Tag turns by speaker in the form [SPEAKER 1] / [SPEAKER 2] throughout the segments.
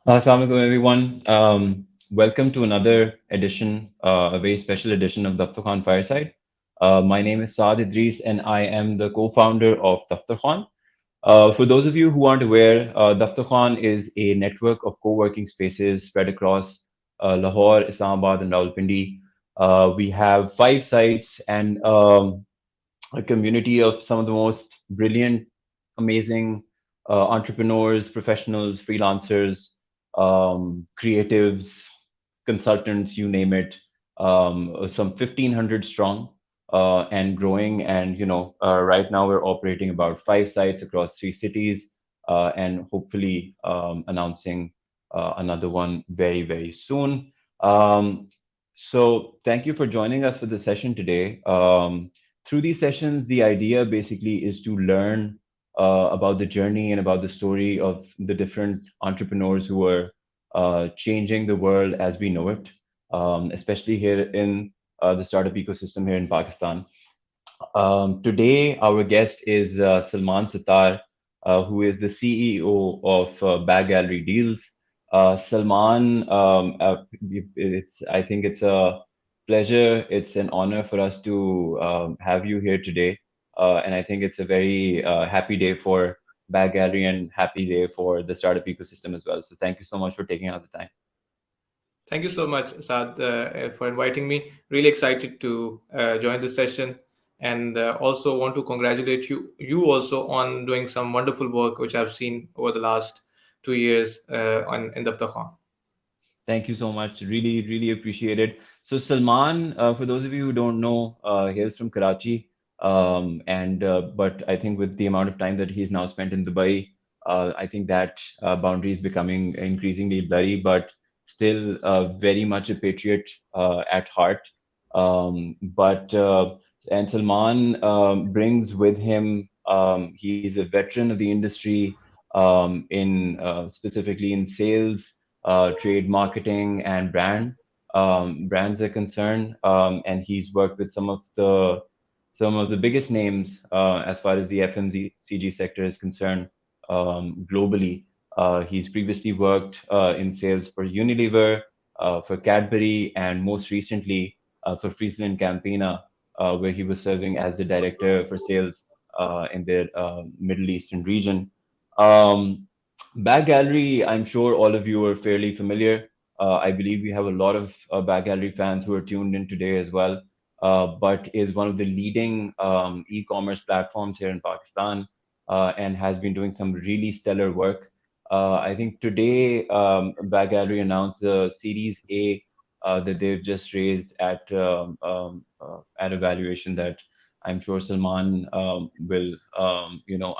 [SPEAKER 1] Assalamu alaikum, everyone. Welcome to another edition, a very special edition of Daftarkhwan Fireside. My name is Saad Idris, and I am the co-founder of Daftarkhwan. For those of you who aren't aware, Daftarkhwan is a network of co-working spaces spread across Lahore, Islamabad, and Rawalpindi. We have 5 sites and a community of some of the most brilliant, amazing entrepreneurs, professionals, freelancers, creatives, consultants, you name it. Some 1,500 strong and growing. And right now we're operating about 5 sites across 3 cities, and hopefully announcing another one very, very soon. So thank you for joining us for the session today. Through these sessions, the idea basically is to learn about the journey and about the story of the different entrepreneurs who are changing the world as we know it, especially here in the startup ecosystem here in Pakistan. Today, our guest is Salman Sattar, who is the CEO of Bagallery Deals. Salman, I think it's a pleasure, it's an honor for us to have you here today. And I think it's a very happy day for Bagallery and happy day for the startup ecosystem as well. So thank you so much for taking out the time.
[SPEAKER 2] Thank you so much, Saad, for inviting me. Really excited to join this session, and also want to congratulate you also on doing some wonderful work, which I've seen over the last 2 years on in Daftarkhwan.
[SPEAKER 1] Thank you so much. Really, really appreciate it. So Salman, for those of you who don't know, hails from Karachi, and but I think with the amount of time that he's now spent in Dubai, I think that boundary is becoming increasingly blurry, but still very much a patriot at heart. But and Salman brings with him, he's a veteran of the industry, in specifically in sales, trade marketing, and brands are concerned. And he's worked with some of the biggest names as far as the FMCG sector is concerned globally. He's previously worked in sales for Unilever, for Cadbury, and most recently for Friesland and Campina, where he was serving as the director for sales in their Middle Eastern region. Um, Back Gallery, I'm sure all of you are fairly familiar. I believe we have a lot of Back Gallery fans who are tuned in today as well, but is one of the leading e-commerce platforms here in Pakistan, and has been doing some really stellar work. I think today Back Gallery announced the Series A that they've just raised at a valuation that I'm sure Salman will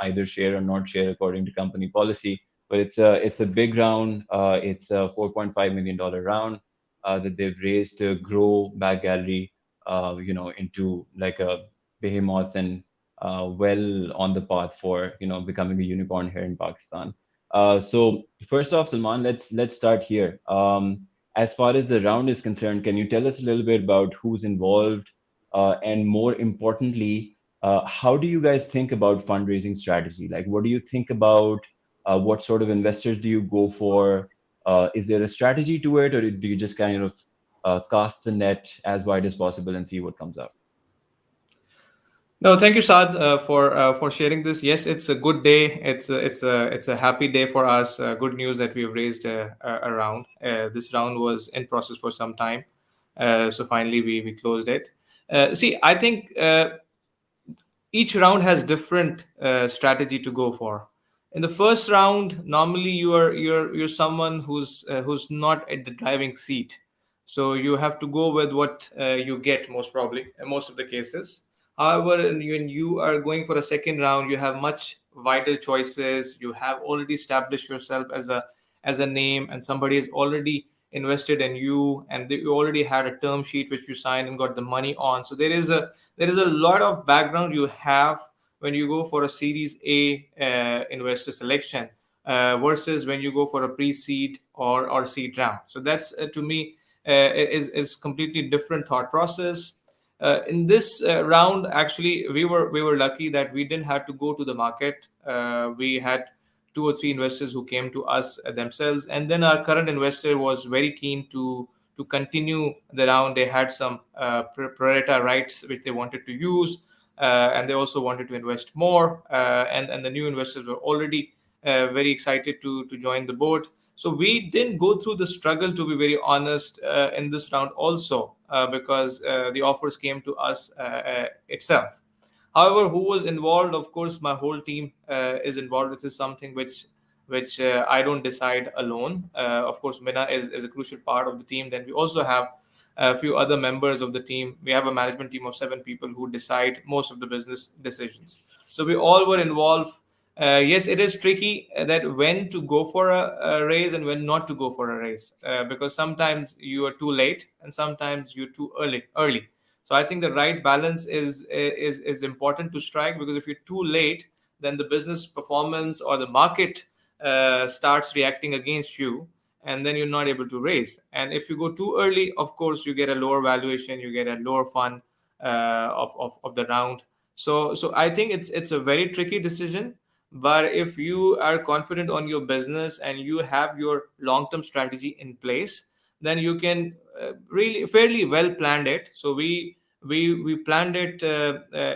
[SPEAKER 1] either share or not share according to company policy. But it's a big round. It's a $4.5 million round that they've raised to grow Back Gallery, into like a behemoth and well on the path for becoming a unicorn here in Pakistan. So first off, Salman, let's start here. As far as the round is concerned, can you tell us a little bit about who's involved, and more importantly, how do you guys think about fundraising strategy? Like, what do you think about? What sort of investors do you go for? Is there a strategy to it, or do you just kind of cast the net as wide as possible and see what comes out?
[SPEAKER 2] No, thank you, Saad, for sharing this. Yes, it's a good day. It's a happy day for us. Good news that we've raised a round. This round was in process for some time, so finally we closed it. See, I think each round has different strategy to go for. In the first round, normally you're someone who's not at the driving seat, so you have to go with what you get most probably in most of the cases. However, when you are going for a second round, you have much wider choices. You have already established yourself as a name, and somebody has already invested in you, and you already had a term sheet which you signed and got the money on. So there is a lot of background you have when you go for a Series A investor selection versus when you go for a pre-seed or seed round. So that's to me is completely different thought process. In this round, actually, we were lucky that we didn't have to go to the market. We had two or three investors who came to us themselves, and then our current investor was very keen to continue the round. They had some prorata rights which they wanted to use, and they also wanted to invest more. And the new investors were already very excited to join the board. So we didn't go through the struggle, to be very honest, in this round also, because the offers came to us itself. However, who was involved? Of course, my whole team is involved. This is something which I don't decide alone. Of course, Mina is a crucial part of the team. Then we also have a few other members of the team. We have a management team of 7 people who decide most of the business decisions. So we all were involved. Yes, it is tricky that when to go for a raise and when not to go for a raise, because sometimes you are too late and sometimes you're too early. So I think the right balance is important to strike, because if you're too late, then the business performance or the market starts reacting against you, and then you're not able to raise. And if you go too early, of course, you get a lower valuation, you get a lower fund of the round. So I think it's a very tricky decision. But if you are confident on your business and you have your long term strategy in place, then you can really fairly well planned it. So we planned it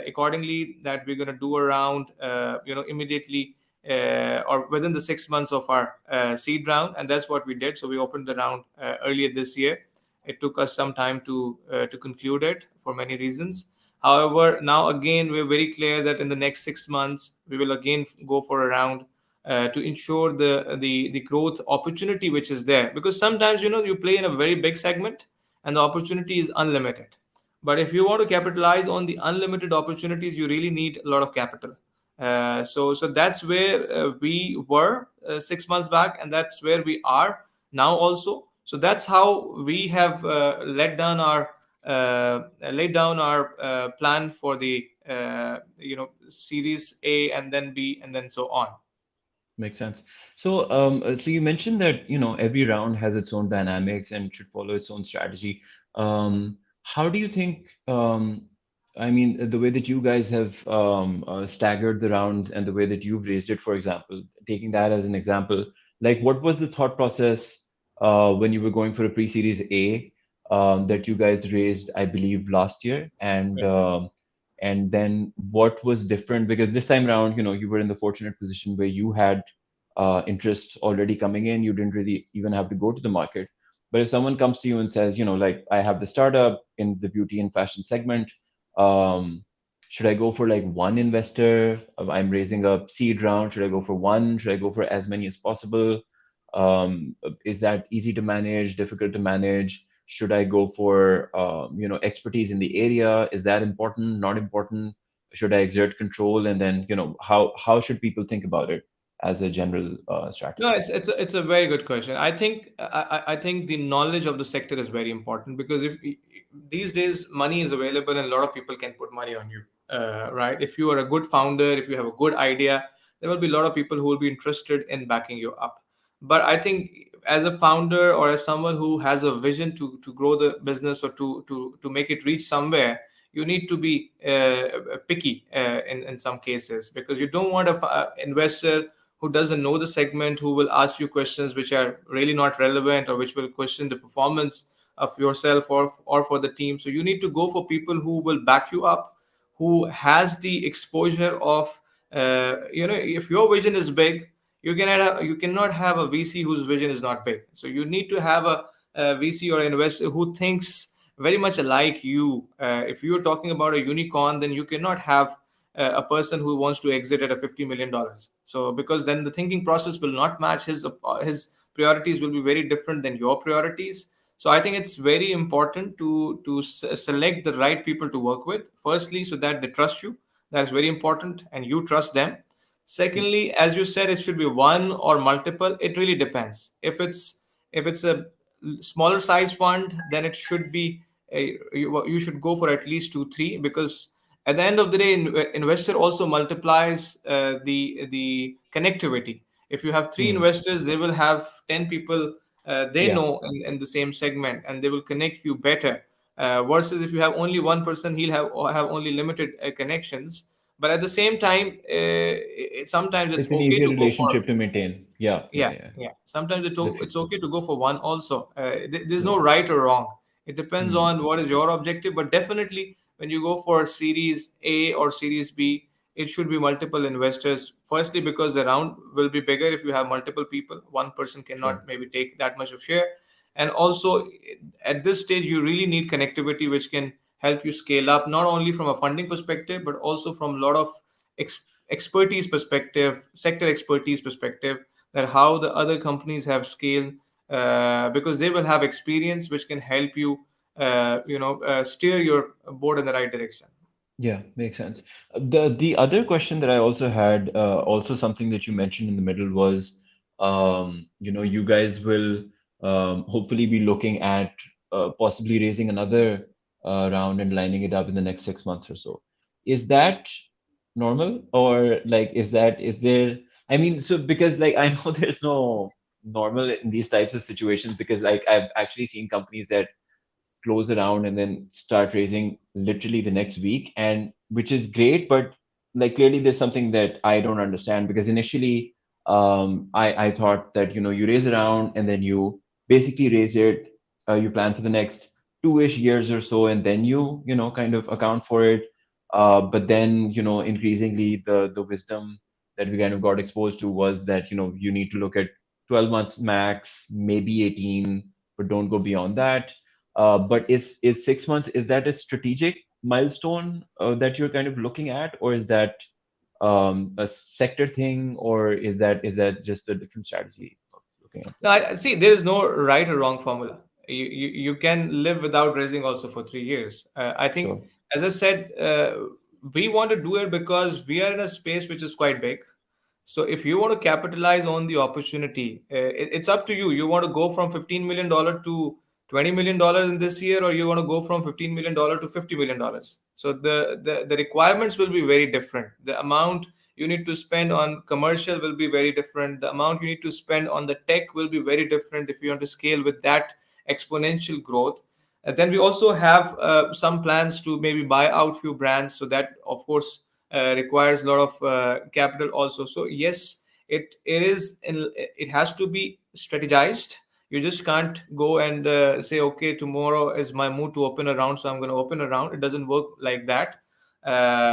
[SPEAKER 2] accordingly, that we're going to do around immediately or within the 6 months of our seed round, and that's what we did. So we opened the round earlier this year. It took us some time to conclude it for many reasons. However, now again we're very clear that in the next 6 months we will again go for a round to ensure the growth opportunity which is there, because sometimes you play in a very big segment and the opportunity is unlimited. But if you want to capitalize on the unlimited opportunities, you really need a lot of capital. So that's where we were 6 months back, and that's where we are now also. So that's how we have laid down our plan for the series A and then B and then so on.
[SPEAKER 1] Makes sense. So, so you mentioned that, every round has its own dynamics and should follow its own strategy. How do you think, I mean, the way that you guys have staggered the rounds and the way that you've raised it, for example, taking that as an example, like what was the thought process when you were going for a pre-series A that you guys raised, I believe, last year, and then what was different? Because this time around, you were in the fortunate position where you had interest already coming in. You didn't really even have to go to the market. But if someone comes to you and says, like, I have the startup in the beauty and fashion segment, um, should I go for like one investor? I'm raising a seed round. Should I go for one? Should I go for as many as possible? Is that easy to manage, difficult to manage? Should I go for expertise in the area? Is that important, not important? Should I exert control? And then, how should people think about it as a general
[SPEAKER 2] No,
[SPEAKER 1] strategy?
[SPEAKER 2] it's a very good question. I think the knowledge of the sector is very important, because if these days money is available and a lot of people can put money on you, right? If you are a good founder, if you have a good idea, there will be a lot of people who will be interested in backing you up. But I think as a founder or as someone who has a vision to grow the business or to make it reach somewhere, you need to be picky in some cases, because you don't want a investor who doesn't know the segment, who will ask you questions which are really not relevant or which will question the performance of yourself or for the team. So you need to go for people who will back you up, who has the exposure of if your vision is big, you cannot have a VC whose vision is not big. So you need to have a VC or investor who thinks very much like you. If you're talking about a unicorn, then you cannot have a person who wants to exit at a $50 million. So because then the thinking process will not match, his priorities will be very different than your priorities. So I think it's very important to select the right people to work with, firstly, so that they trust you. That's very important, and you trust them. Secondly, as you said, it should be one or multiple. It really depends. If it's a smaller size fund, then it should be you should go for at least two, three, because at the end of the day, investor also multiplies the connectivity. If you have three
[SPEAKER 1] Hmm.
[SPEAKER 2] investors, they will have 10 people they
[SPEAKER 1] Yeah.
[SPEAKER 2] know in the same segment, and they will connect you better. Versus if you have only one person, he'll have only limited connections. but at the same time, sometimes it's
[SPEAKER 1] It's an
[SPEAKER 2] okay
[SPEAKER 1] easier
[SPEAKER 2] to go for.
[SPEAKER 1] relationship to maintain. Yeah, yeah,
[SPEAKER 2] Yeah,
[SPEAKER 1] yeah.
[SPEAKER 2] yeah. Sometimes it's
[SPEAKER 1] Definitely.
[SPEAKER 2] okay to go for one also. There's no
[SPEAKER 1] Yeah.
[SPEAKER 2] right or wrong. It depends
[SPEAKER 1] Hmm.
[SPEAKER 2] on what is your objective. But definitely, when you go for Series A or Series B, it should be multiple investors. Firstly, because the round will be bigger if you have multiple people. One person
[SPEAKER 1] Sure.
[SPEAKER 2] cannot maybe take that much of share. And also, at this stage, you really need connectivity, which can help you scale up not only from a funding perspective, but also from a lot of expertise perspective, sector expertise perspective, that how the other companies have scaled, because they will have experience which can help you, steer your board in the right direction.
[SPEAKER 1] Yeah, makes sense. The other question that I also had, also something that you mentioned in the middle was, you guys will hopefully be looking at possibly raising another round and lining it up in the next 6 months or so. Is that normal, or like is there? I mean, so because like I know there's no normal in these types of situations, because like I've actually seen companies that close around and then start raising literally the next week, and which is great, but like clearly there's something that I don't understand, because initially I thought that you raise around and then you basically raise it, you plan for the next 2-ish years or so, and then you kind of account for it. But then increasingly the wisdom that we kind of got exposed to was that you need to look at 12 months max, maybe 18, but don't go beyond that. But is 6 months, is that a strategic milestone that you're kind of looking at, or is that a sector thing, or is that just a different strategy of looking at
[SPEAKER 2] No,
[SPEAKER 1] this?
[SPEAKER 2] see, there is no right or wrong formula. You can live without raising also for 3 years. I think,
[SPEAKER 1] Sure.
[SPEAKER 2] as I said, we want to do it because we are in a space which is quite big. So if you want to capitalize on the opportunity, it's up to you. You want to go from $15 million to $20 million in this year, or you want to go from $15 million to $50 million. So the requirements will be very different. The amount you need to spend on commercial will be very different. The amount you need to spend on the tech will be very different if you want to scale with that exponential growth. And then we also have some plans to maybe buy out few brands. So that, of course, requires a lot of capital also. So yes, it has to be strategized. You just can't go and say, okay, tomorrow is my mood to open a round, so I'm going to open a round. It doesn't work like that,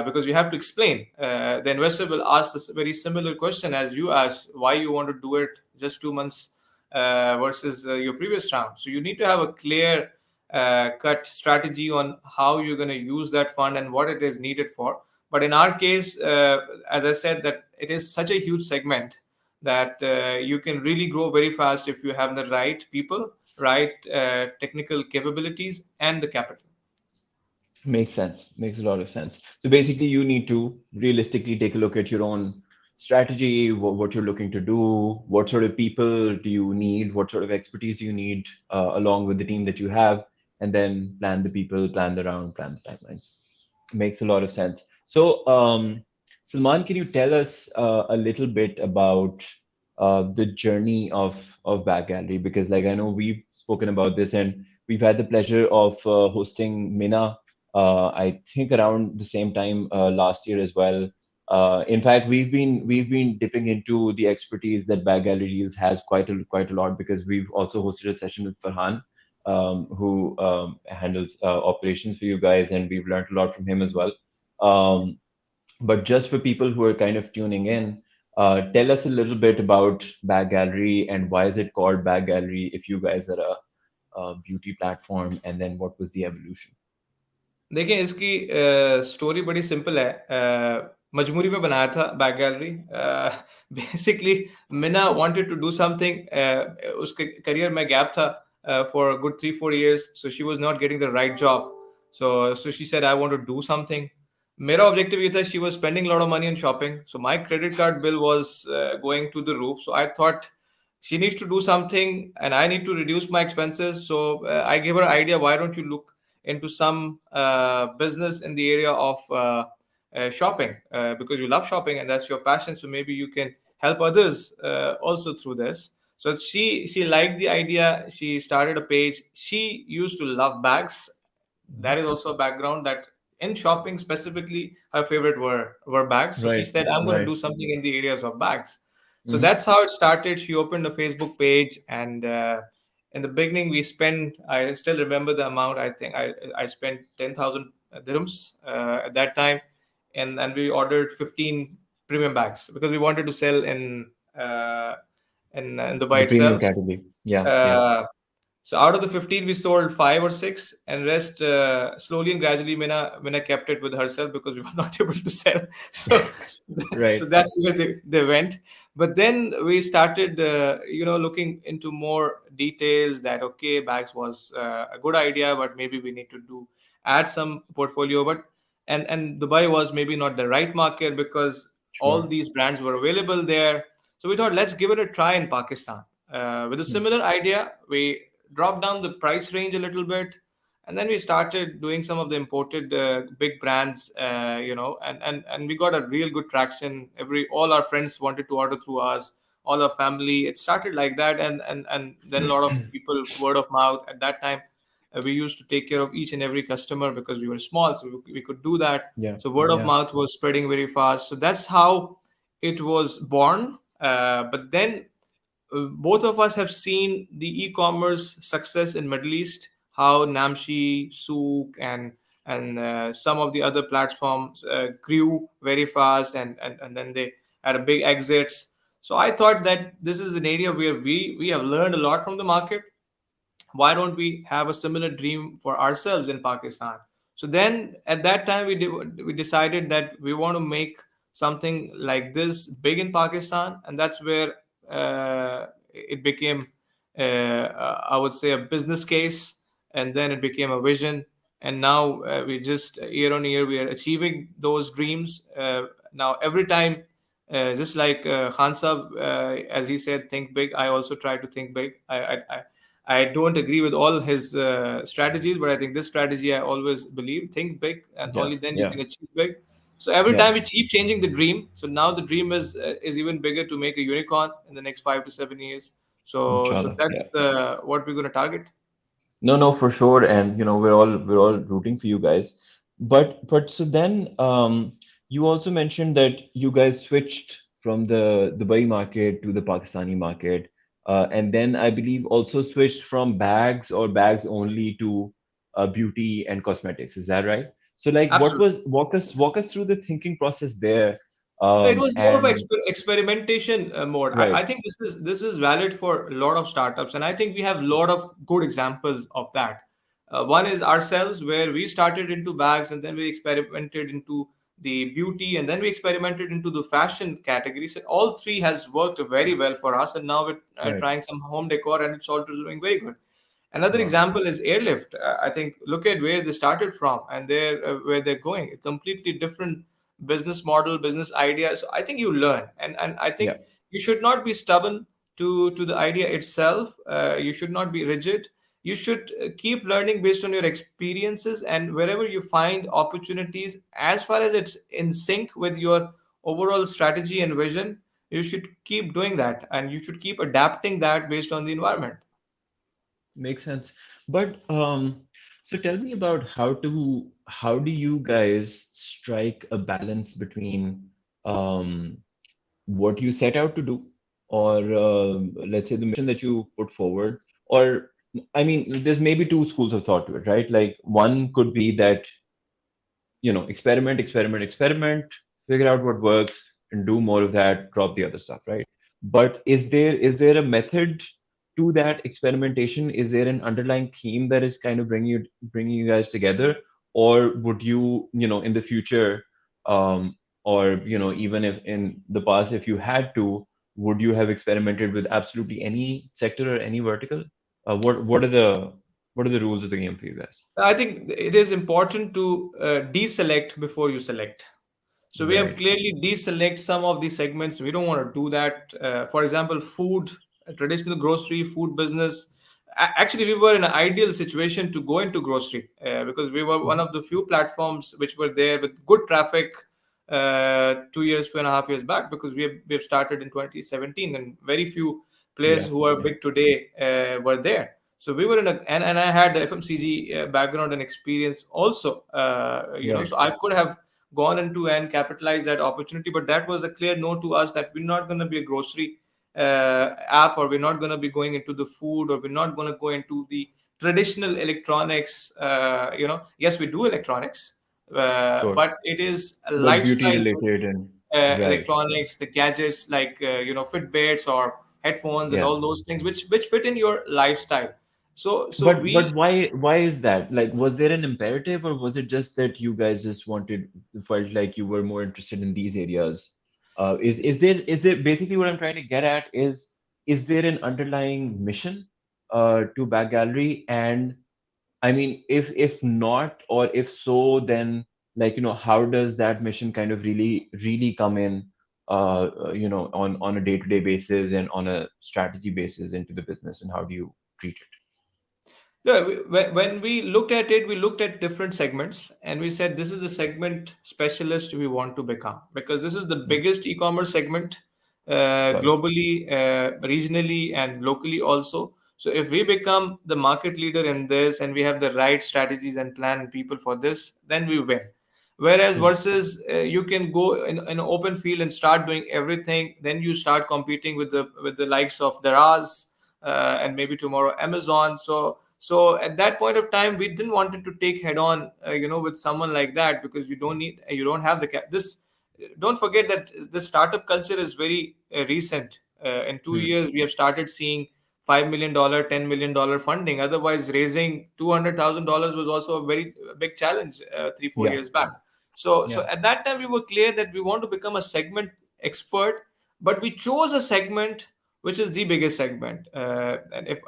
[SPEAKER 2] because you have to explain. The investor will ask this very similar question as you asked, why you want to do it just 2 months versus your previous round. So you need to have a clear cut strategy on how you're going to use that fund and what it is needed for. But in our case, as I said, that it is such a huge segment that you can really grow very fast if you have the right people, right technical capabilities, and the capital.
[SPEAKER 1] Makes sense. Makes a lot of sense. So basically, you need to realistically take a look at your own strategy, what you're looking to do, what sort of people do you need, what sort of expertise do you need, along with the team that you have, and then plan the people, plan the round, plan the timelines. Makes a lot of sense. So, Salman, can you tell us a little bit about the journey of Back Gallery? Because, like, I know we've spoken about this, and we've had the pleasure of hosting Mina. I think around the same time last year as well. In fact, we've been dipping into the expertise that Back Gallery Deals has quite a lot, because we've also hosted a session with Farhan, who handles operations for you guys, and we've learned a lot from him as well. Um, but just for people who are kind of tuning in, tell us a little bit about Back Gallery and why is it called Back Gallery if you guys are a beauty platform, and then what was the evolution?
[SPEAKER 2] देखिए, इसकी story बड़ी simple है। मजबूरी में बनाया था back gallery. Basically Mina wanted to do something. उसके career में गैप था for good 3-4 years, so she was not getting the right job. So she said I want to do something. मेरा ऑब्जेक्टिव ये था, she was spending lot of money on shopping, so my credit card bill was going to the roof. So I thought she needs to do something and I need to reduce my expenses. So I gave her an idea, why don't you look into some business in the area of shopping, because you love shopping and that's your passion, so maybe you can help others also through this. So she liked the idea. She started a page. She used to love bags.
[SPEAKER 1] Mhm.
[SPEAKER 2] That is also a background that in shopping specifically, her favorite were bags. So she
[SPEAKER 1] Right.
[SPEAKER 2] said, I'm going to
[SPEAKER 1] Right.
[SPEAKER 2] do something in the areas of bags. So
[SPEAKER 1] Mm-hmm.
[SPEAKER 2] that's how it started. She opened a Facebook page, and in the beginning, we spent. I still remember the amount. I think I spent 10,000 dirhams at that time, and we ordered 15 premium bags because we wanted to sell uh, in Dubai
[SPEAKER 1] The premium
[SPEAKER 2] itself.
[SPEAKER 1] category. Yeah. Yeah.
[SPEAKER 2] Uh, so out of the 15, we sold five or six, and rest slowly and gradually, Mina kept it with herself because we were not able to sell. So, so
[SPEAKER 1] Right.
[SPEAKER 2] that's where they went. But then we started, looking into more details that, okay, bags was a good idea, but maybe we need to add some portfolio. But and Dubai was maybe not the right market because all
[SPEAKER 1] Sure.
[SPEAKER 2] these brands were available there. So we thought, let's give it a try in Pakistan. With a similar idea, we dropped down the price range a little bit, and then we started doing some of the imported big brands, and we got a real good traction. All our friends wanted to order through us, all our family. It started like that, and then a lot of people, word of mouth. At that time, we used to take care of each and every customer because we were small, so we could do that.
[SPEAKER 1] Yeah.
[SPEAKER 2] So word of
[SPEAKER 1] Yeah.
[SPEAKER 2] mouth was spreading very fast. So that's how it was born. But then both of us have seen the e-commerce success in Middle East, how Namshi, Souk, and some of the other platforms grew very fast, and then they had a big exits. So I thought that this is an area where we have learned a lot from the market. Why don't we have a similar dream for ourselves in Pakistan? So then at that time we decided that we want to make something like this big in Pakistan, and that's where it became, I would say, a business case, and then it became a vision, and now we just year on year we are achieving those dreams. Now every time, just like Khan Sahab, as he said, think big. I also try to think big. I don't agree with all his strategies, but I think this strategy I always believe: think big, and
[SPEAKER 1] Yeah.
[SPEAKER 2] only then you
[SPEAKER 1] Yeah.
[SPEAKER 2] can achieve big. So every
[SPEAKER 1] Yeah.
[SPEAKER 2] time we keep changing the dream. So now the dream is even bigger, to make a unicorn in the next 5 to 7 years. So
[SPEAKER 1] Inshallah.
[SPEAKER 2] that's
[SPEAKER 1] Yeah.
[SPEAKER 2] what we're going to target.
[SPEAKER 1] No, no, for sure. And we're all rooting for you guys. But so then you also mentioned that you guys switched from the Dubai market to the Pakistani market. And then I believe also switched from bags or bags only to beauty and cosmetics. Is that right? So like what
[SPEAKER 2] Absolutely.
[SPEAKER 1] was walk us through the thinking process there.
[SPEAKER 2] No, it was more of an
[SPEAKER 1] And
[SPEAKER 2] experimentation mode. I
[SPEAKER 1] right,
[SPEAKER 2] think this is valid for a lot of startups, and I think we have a lot of good examples of that. One is ourselves, where we started into bags, and then we experimented into the beauty, and then we experimented into the fashion categories. So all three has worked very well for us, and now we're
[SPEAKER 1] right.
[SPEAKER 2] trying some home decor, and it's all doing very good. Another
[SPEAKER 1] Wow.
[SPEAKER 2] example is Airlift. I think look at where they started from, and where they're going. A completely different business model, business ideas. So I think you learn, and I
[SPEAKER 1] Yeah.
[SPEAKER 2] think you should not be stubborn to the idea itself. You should not be rigid. You should keep learning based on your experiences, and wherever you find opportunities, as far as it's in sync with your overall strategy and vision, you should keep doing that, and you should keep adapting that based on the environment.
[SPEAKER 1] Makes sense. But so tell me about how do you guys strike a balance between um, what you set out to do, or let's say the mission that you put forward, or I mean, there's maybe two schools of thought to it, right? Like one could be that experiment, experiment, experiment, figure out what works, and do more of that, drop the other stuff, right? But is there a method to that experimentation? Is there an underlying theme that is kind of bringing you guys together? Or would you in the future, or even if in the past, if you had to, would you have experimented with absolutely any sector or any vertical? What are the rules of the game for you guys?
[SPEAKER 2] I think it is important to deselect before you select. So we have
[SPEAKER 1] Right.
[SPEAKER 2] clearly deselect some of the segments. We don't want to do that. For example, food, traditional grocery, food business. Actually, we were in an ideal situation to go into grocery because we were one
[SPEAKER 1] Mhm.
[SPEAKER 2] of the few platforms which were there with good traffic 2 years, 2.5 years back, because we have started in 2017, and very few players
[SPEAKER 1] Yeah.
[SPEAKER 2] who are
[SPEAKER 1] Yeah.
[SPEAKER 2] big today were there. So we were in a, and I had the FMCG background and experience also.
[SPEAKER 1] Right.
[SPEAKER 2] So I could have gone into and capitalized that opportunity, but that was a clear no to us, that we're not going to be a grocery app, or we're not going to be going into the food, or we're not going to go into the traditional electronics. Yes, we do electronics,
[SPEAKER 1] Sure.
[SPEAKER 2] but it is a
[SPEAKER 1] But beauty
[SPEAKER 2] lifestyle
[SPEAKER 1] related and right.
[SPEAKER 2] electronics, the gadgets like Fitbits or headphones and
[SPEAKER 1] Yeah.
[SPEAKER 2] all those things which fit in your lifestyle. So
[SPEAKER 1] But
[SPEAKER 2] we
[SPEAKER 1] why is that? Like, was there an imperative, or was it just that you guys just felt like you were more interested in these areas? Is there basically what I'm trying to get at is there an underlying mission to Back Gallery? And I mean, if not, or if so, then like, how does that mission kind of really come in, on a day-to-day basis and on a strategy basis into the business, and how do you treat
[SPEAKER 2] No, when we looked at it, we looked at different segments and we said this is the segment specialist we want to become, because this is the
[SPEAKER 1] it?
[SPEAKER 2] biggest e-commerce segment
[SPEAKER 1] Got it.
[SPEAKER 2] globally, regionally, and locally also. So if we become the market leader in this and we have the right strategies and plan and people for this, then we win. Whereas
[SPEAKER 1] Hmm.
[SPEAKER 2] versus you can go in an open field and start doing everything, then you start competing with the likes of Daraz and maybe tomorrow Amazon. So at that point of time, we didn't wanted to take head on, with someone like that, because you don't have this. Don't forget that the startup culture is very recent. In two
[SPEAKER 1] Hmm.
[SPEAKER 2] years, we have started seeing $5 million, $10 million funding. Otherwise, raising $200,000 was also a very big challenge 3 4
[SPEAKER 1] Yeah.
[SPEAKER 2] years back. So
[SPEAKER 1] Yeah.
[SPEAKER 2] at that time, we were clear that we want to become a segment expert, but we chose a segment which is the biggest segment. And if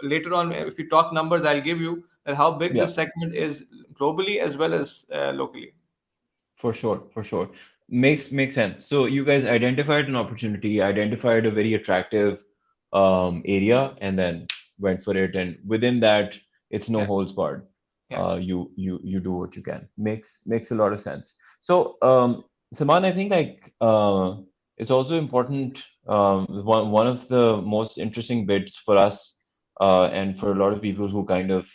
[SPEAKER 2] later on, if we talk numbers, I'll give you that how big
[SPEAKER 1] Yeah.
[SPEAKER 2] this segment is globally as well as locally.
[SPEAKER 1] For sure, for sure. Makes sense. So you guys identified an opportunity, identified a very attractive area, and then went for it. And within that, it's no
[SPEAKER 2] Yeah,
[SPEAKER 1] holds barred.
[SPEAKER 2] yeah,
[SPEAKER 1] You do what you can. Makes a lot of sense. So Saman, I think like it's also important. One of the most interesting bits for us and for a lot of people who kind of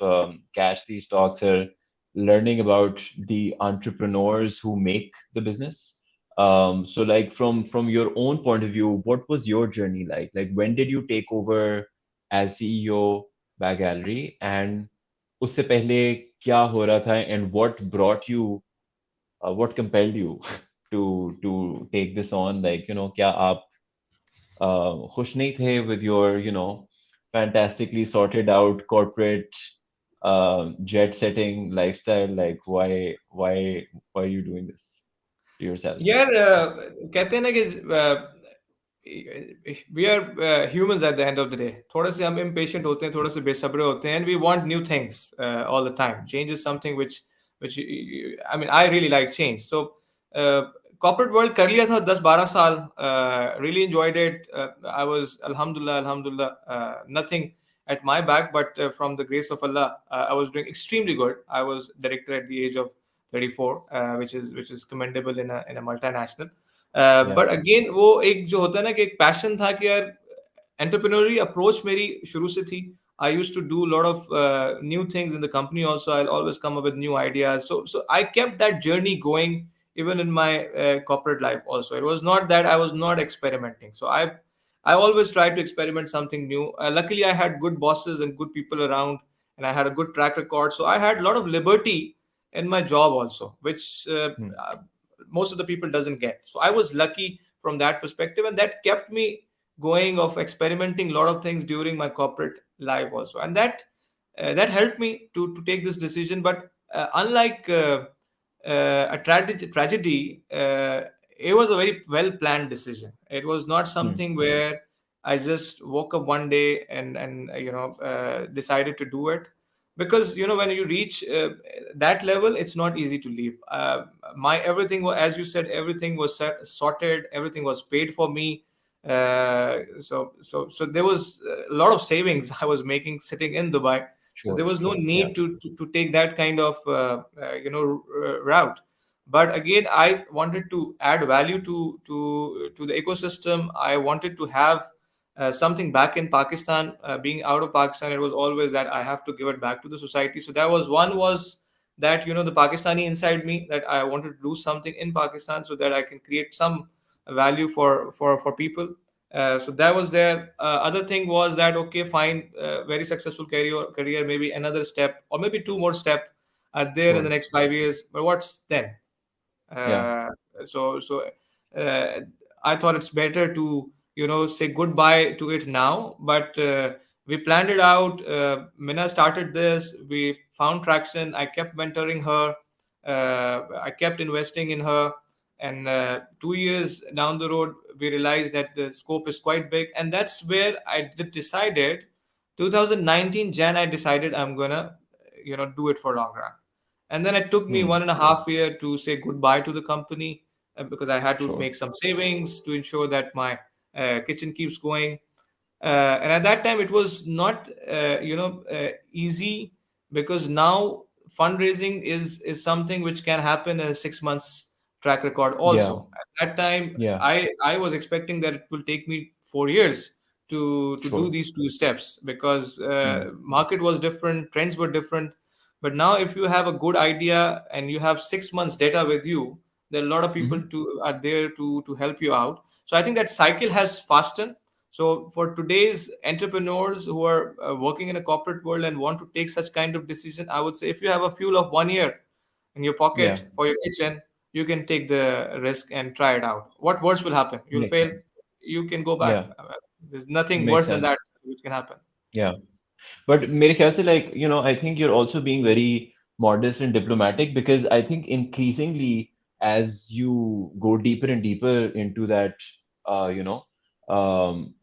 [SPEAKER 1] catch these talks are learning about the entrepreneurs who make the business. So like from your own point of view, what was your journey like? Like when did you take over as CEO Bag Gallery, and उससे पहले क्या हो रहा था, and what compelled you to take this on? Like, क्या आप खुश नहीं थे with your, fantastically sorted out corporate jet setting lifestyle? Like, why are you doing this to yourself?
[SPEAKER 2] यार कहते हैं ना कि we are humans at the end of the day. थोड़े से हम इम्पेशेंट होते हैं, थोड़े से बेसब्रे होते हैं, and we want new things all the time. Change is something which I mean, I really like change. So corporate world कर लिया था 10 12 साल. Really enjoyed it. I was alhamdulillah, nothing at my back, but from the grace of Allah, I was doing extremely good. I was director at the age of 34, which is commendable in a multinational.
[SPEAKER 1] Yeah,
[SPEAKER 2] but again वो एक जो होता है ना कि एक passion था कि यार एंटरप्रेन्योरियल अप्रोच मेरी शुरू से थी. I used to do a lot of new things in the company also. I'll always come up with new ideas. So I kept that journey going even in my corporate life also. It was not that I was not experimenting. So I always tried to experiment something new. Luckily, I had good bosses and good people around, and I had a good track record. So I had a lot of liberty in my job also, which
[SPEAKER 1] hmm,
[SPEAKER 2] most of the people doesn't get. So I was lucky from that perspective, and that kept me going of experimenting a lot of things during my corporate life also, and that helped me to take this decision. But unlike a tragedy, it was a very well planned decision. It was not
[SPEAKER 1] hmm,
[SPEAKER 2] something where I just woke up one day and decided to do it, because when you reach that level, it's not easy to leave. My everything was, as you said, everything was sorted, everything was paid for me. So there was a lot of savings I was making sitting in Dubai. So there
[SPEAKER 1] sure,
[SPEAKER 2] was no
[SPEAKER 1] sure, yeah,
[SPEAKER 2] need to take that kind of route. But again, I wanted to add value to the ecosystem. I wanted to have something back in Pakistan. Being out of Pakistan, it was always that I have to give it back to the society. So that was one, was that, the Pakistani inside me, that I wanted to do something in Pakistan so that I can create some value for people. So that was there. Other thing was that, okay, fine, very successful career, maybe another step or maybe two more step are there in the
[SPEAKER 1] Sure.
[SPEAKER 2] next 5 years. But what's then?
[SPEAKER 1] Yeah.
[SPEAKER 2] uh, so uh, I thought it's better to, say goodbye to it now. But we planned it out. Mina started this, we found traction, I kept mentoring her, I kept investing in her, and 2 years down the road we realized that the scope is quite big, and that's where decided 2019 Jan, I decided I'm gonna, do it for long run. And then it took me
[SPEAKER 1] Hmm.
[SPEAKER 2] 1.5 year to say goodbye to the company, because I had to
[SPEAKER 1] Sure.
[SPEAKER 2] make some savings to ensure that my kitchen keeps going. And at that time, it was not easy, because now fundraising is something which can happen in a 6 months track record.
[SPEAKER 1] Yeah.
[SPEAKER 2] Also, at that time,
[SPEAKER 1] Yeah.
[SPEAKER 2] I was expecting that it will take me 4 years to do
[SPEAKER 1] Sure.
[SPEAKER 2] these two steps, because
[SPEAKER 1] Hmm.
[SPEAKER 2] market was different, trends were different. But now, if you have a good idea and you have 6 months data with you, there are a lot of people
[SPEAKER 1] Hmm.
[SPEAKER 2] are there to help you out. So I think that cycle has fastened. So for today's entrepreneurs who are working in a corporate world and want to take such kind of decision, I would say if you have a fuel of 1 year in your
[SPEAKER 1] Yeah.
[SPEAKER 2] pocket for your kitchen, you can take the risk and try it out. What worse will happen? You'll
[SPEAKER 1] Makes
[SPEAKER 2] fail.
[SPEAKER 1] sense.
[SPEAKER 2] You can go back.
[SPEAKER 1] Yeah.
[SPEAKER 2] There's nothing
[SPEAKER 1] Makes
[SPEAKER 2] worse than that
[SPEAKER 1] sense.
[SPEAKER 2] which can happen.
[SPEAKER 1] Yeah. But मेरे ख्याल से like I think you're also being very modest and diplomatic because I think increasingly as you go deeper and deeper into that uh, you know um,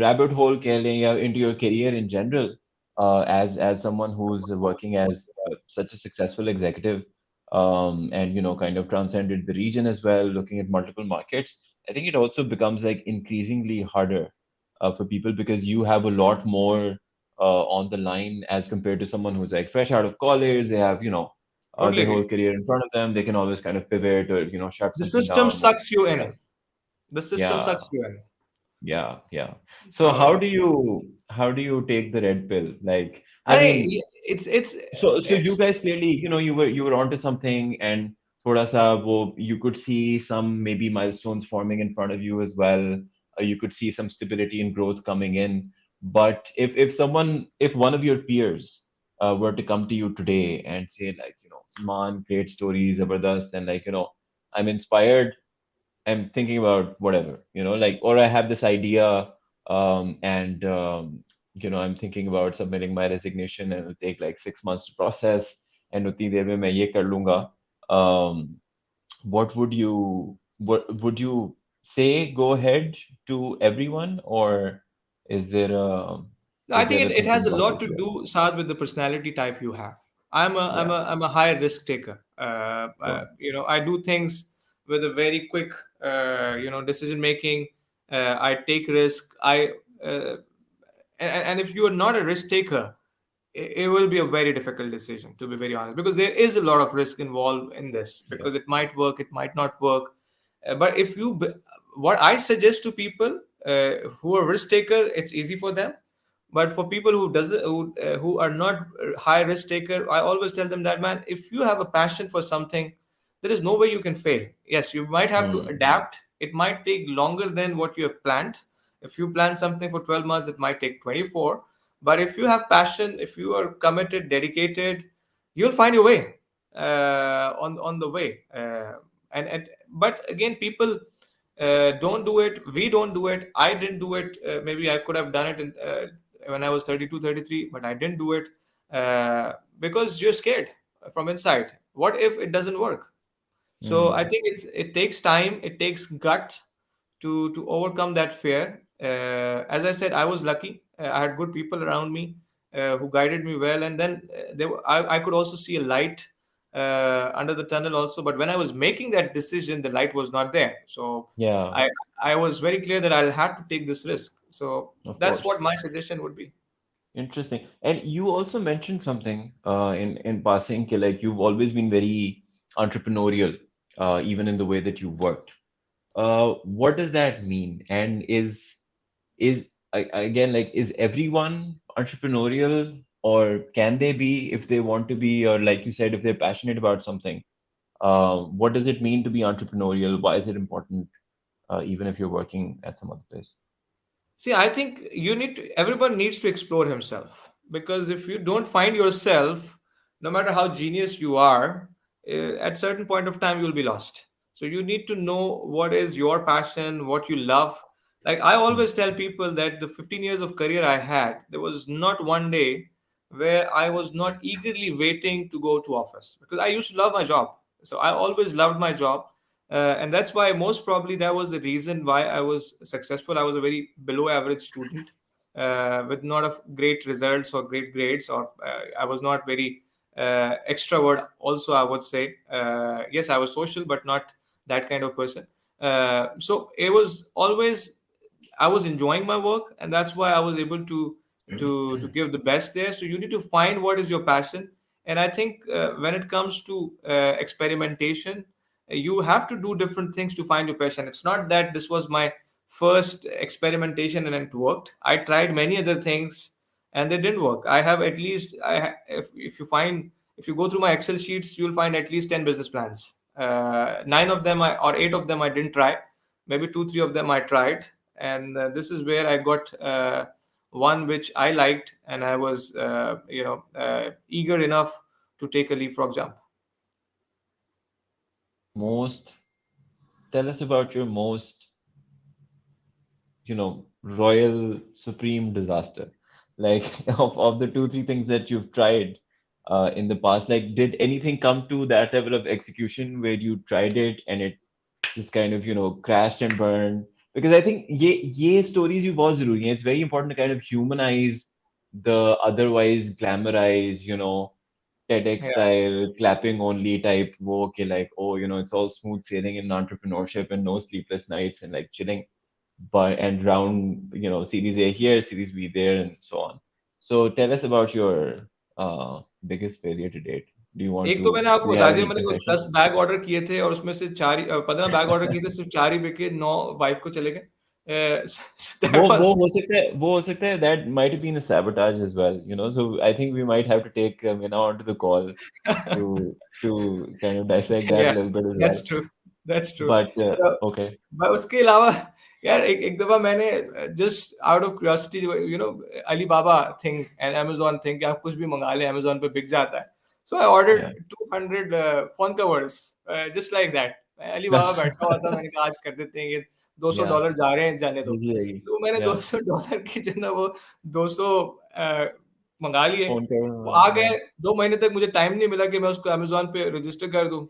[SPEAKER 1] rabbit hole कह लें या into your career in general as someone who's working as such a successful executive and kind of transcended the region as well looking at multiple markets I think it also becomes like increasingly harder for people because you have a lot more on the line as compared to someone who's like fresh out of college. They have,
[SPEAKER 2] Totally
[SPEAKER 1] their whole
[SPEAKER 2] agree.
[SPEAKER 1] career in front of them. They can always kind of pivot or, shut
[SPEAKER 2] The
[SPEAKER 1] something
[SPEAKER 2] system
[SPEAKER 1] down, move
[SPEAKER 2] sucks you
[SPEAKER 1] something else.
[SPEAKER 2] in. The system
[SPEAKER 1] Yeah,
[SPEAKER 2] sucks you in.
[SPEAKER 1] yeah, yeah. So
[SPEAKER 2] So
[SPEAKER 1] how do you take the red pill? Like, I
[SPEAKER 2] I
[SPEAKER 1] mean,
[SPEAKER 2] it's
[SPEAKER 1] so you guys clearly, you were onto something and thoda sa you could see some maybe milestones forming in front of you as well. You could see some stability and growth coming in. But if one of your peers were to come to you today and say like, Salman, great stories, Zabardast, and like, I'm inspired I'm thinking about whatever, like, or I have this idea, and I'm thinking about submitting my resignation, and it'll take like 6 months to process, and उतनी देर में मैं ये कर लूंगा. Um, what would you say? Go ahead to everyone, or is there a
[SPEAKER 2] I
[SPEAKER 1] is
[SPEAKER 2] think
[SPEAKER 1] there a
[SPEAKER 2] it has
[SPEAKER 1] thinking
[SPEAKER 2] a lot
[SPEAKER 1] process
[SPEAKER 2] to
[SPEAKER 1] here?
[SPEAKER 2] do, Saad, with the personality type you have. I'm
[SPEAKER 1] Yeah,
[SPEAKER 2] a high risk taker.
[SPEAKER 1] sure.
[SPEAKER 2] I do things with a very quick, decision making. I take risk. Uh, and if you are not a risk taker, it will be a very difficult decision, to be very honest, because there is a lot of risk involved in this,
[SPEAKER 1] Yeah.
[SPEAKER 2] because it might work, it might not work. But what I suggest to people who are risk taker, it's easy for them. But for people who are not high risk taker, I always tell them that, man, if you have a passion for something, there is no way you can fail. Yes, you might have to
[SPEAKER 1] Hmm.
[SPEAKER 2] adapt. It might take longer than what you have planned. If you plan something for 12 months, it might take 24. But if you have passion, if you are committed, dedicated, you'll find your way on the way. And but again, people don't do it. We don't do it. I didn't do it. Maybe I could have done it when I was 32, 33, but I didn't do it because you're scared from inside. What if it doesn't work? So I
[SPEAKER 1] Hmm.
[SPEAKER 2] think it takes time, it takes guts to overcome that fear. As I said, I was lucky. I had good people around me who guided me well, and then I could also see a light under the tunnel also. But when I was making that decision, the light was not there. So
[SPEAKER 1] Yeah,
[SPEAKER 2] I I was very clear that I'll have to take this risk. So
[SPEAKER 1] of
[SPEAKER 2] that's
[SPEAKER 1] course.
[SPEAKER 2] what my suggestion would be.
[SPEAKER 1] Interesting. And you also mentioned something in passing, कि, like you've always been very entrepreneurial, even in the way that you worked. What does that mean? And is again, like, is everyone entrepreneurial, or can they be if they want to be, or like you said, if they're passionate about something? What does it mean to be entrepreneurial? Why is it important, even if you're working at some other place?
[SPEAKER 2] See, I think everyone needs to explore himself, because if you don't find yourself, no matter how genius you are, at certain point of time you'll be lost. So you need to know what is your passion, what you love. Like I
[SPEAKER 1] Hmm.
[SPEAKER 2] always tell people that the 15 years of career I had, there was not one day where I was not eagerly waiting to go to office, because I used to love my job. So I always loved my job, and that's why most probably that was the reason why I was successful. I was a very below average student, with not of great results or great grades, or I was not very extrovert. Also, I would say, yes, I was social, but not that kind of person. So it was always, I was enjoying my work, and that's why I was able to give the best there. So you need to find what is your passion, and I think when it comes to experimentation, you have to do different things to find your passion. It's not that this was my first experimentation and it worked. I tried many other things and they didn't work. I have at least if you go through my Excel sheets, you'll find at least 10 business plans. Nine of them or eight of them I didn't try. Maybe two, three of them I tried, and this is where I got one which I liked, and I was eager enough to take a leapfrog jump.
[SPEAKER 1] Most, tell us about your most, royal supreme disaster. Like, of the two, three things that you've tried in the past, like, did anything come to that level of execution where you tried it and it just kind of, crashed and burned? Because I think ye stories you बहुत जरूरी हैं. It's very important to kind of humanize the otherwise glamorize, TEDx
[SPEAKER 2] Yeah.
[SPEAKER 1] style, clapping only type wo, okay, like, oh, it's all smooth sailing in entrepreneurship and no sleepless nights and like chilling, but and round, series A here, series B there, and so on. So tell us about your biggest failure to date.
[SPEAKER 2] एक तो मैंने आपको
[SPEAKER 1] Do you
[SPEAKER 2] बता
[SPEAKER 1] have
[SPEAKER 2] दिया,
[SPEAKER 1] any
[SPEAKER 2] मैंने वो
[SPEAKER 1] confession?
[SPEAKER 2] 10 bag order किए थे और उसमें से 15 बैग ऑर्डर किए थे, सिर्फ 4 ही बिके, 9 वाइफ को चले गए.
[SPEAKER 1] वो
[SPEAKER 2] दैट
[SPEAKER 1] वो
[SPEAKER 2] वाज
[SPEAKER 1] हो सकता है वो हो सकता है that might have been a sabotage as well, so I think we might have to take Mina onto the call to to kind of dissect that
[SPEAKER 2] या,
[SPEAKER 1] a little bit as well.
[SPEAKER 2] That's true, that's true.
[SPEAKER 1] But
[SPEAKER 2] so
[SPEAKER 1] okay.
[SPEAKER 2] उसके अलावा यार एक एक दफा मैंने just out of curiosity, Ali Baba thing and Amazon thing, कि आप कुछ भी मंगा लें अमेजोन पे बिक जाता है. So I ordered
[SPEAKER 1] Yeah.
[SPEAKER 2] 200 phone covers, just like that. Alibaba बैठा हुआ था, मैंने कहा आज कर देते हैं ये,
[SPEAKER 1] Yeah.
[SPEAKER 2] $200 जा रहे हैं, जाने दो.
[SPEAKER 1] Busy रहेगी.
[SPEAKER 2] तो मैंने
[SPEAKER 1] Yeah.
[SPEAKER 2] $200 की जो है ना वो 200 मंगा लिए.
[SPEAKER 1] Phone
[SPEAKER 2] वो आ
[SPEAKER 1] yeah.
[SPEAKER 2] गए, 2 महीने तक मुझे टाइम नहीं मिला कि मैं उसको अमेजोन पे रजिस्टर कर दूं.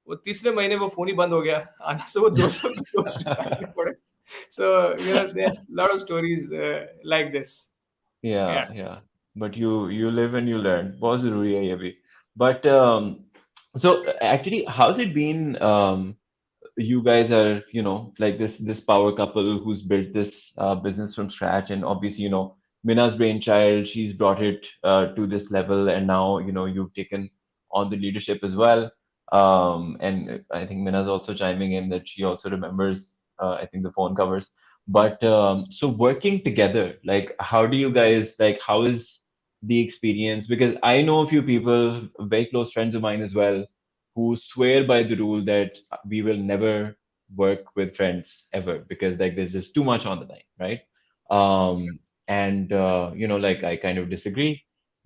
[SPEAKER 2] वो तीसरे महीने वो फोन ही बंद हो गया आना, से वो 200 के 200 काटने पड़े. So, there are a lot of stories like this.
[SPEAKER 1] Yeah,
[SPEAKER 2] Yeah.
[SPEAKER 1] yeah. But you live and you learn. बहुत ज़रूरी है ये भी. But so actually, how's it been? You guys are, like this power couple who's built this business from scratch, and obviously, Mina's brainchild. She's brought it to this level, and now, you've taken on the leadership as well. And I think Mina's also chiming in that she also remembers, I think, the phone covers. But so working together, like, how do you guys, like, how is the experience? Because I know a few people, very close friends of mine as well, who swear by the rule that we will never work with friends ever, because like there's just too much on the line, right? And like, I kind of disagree.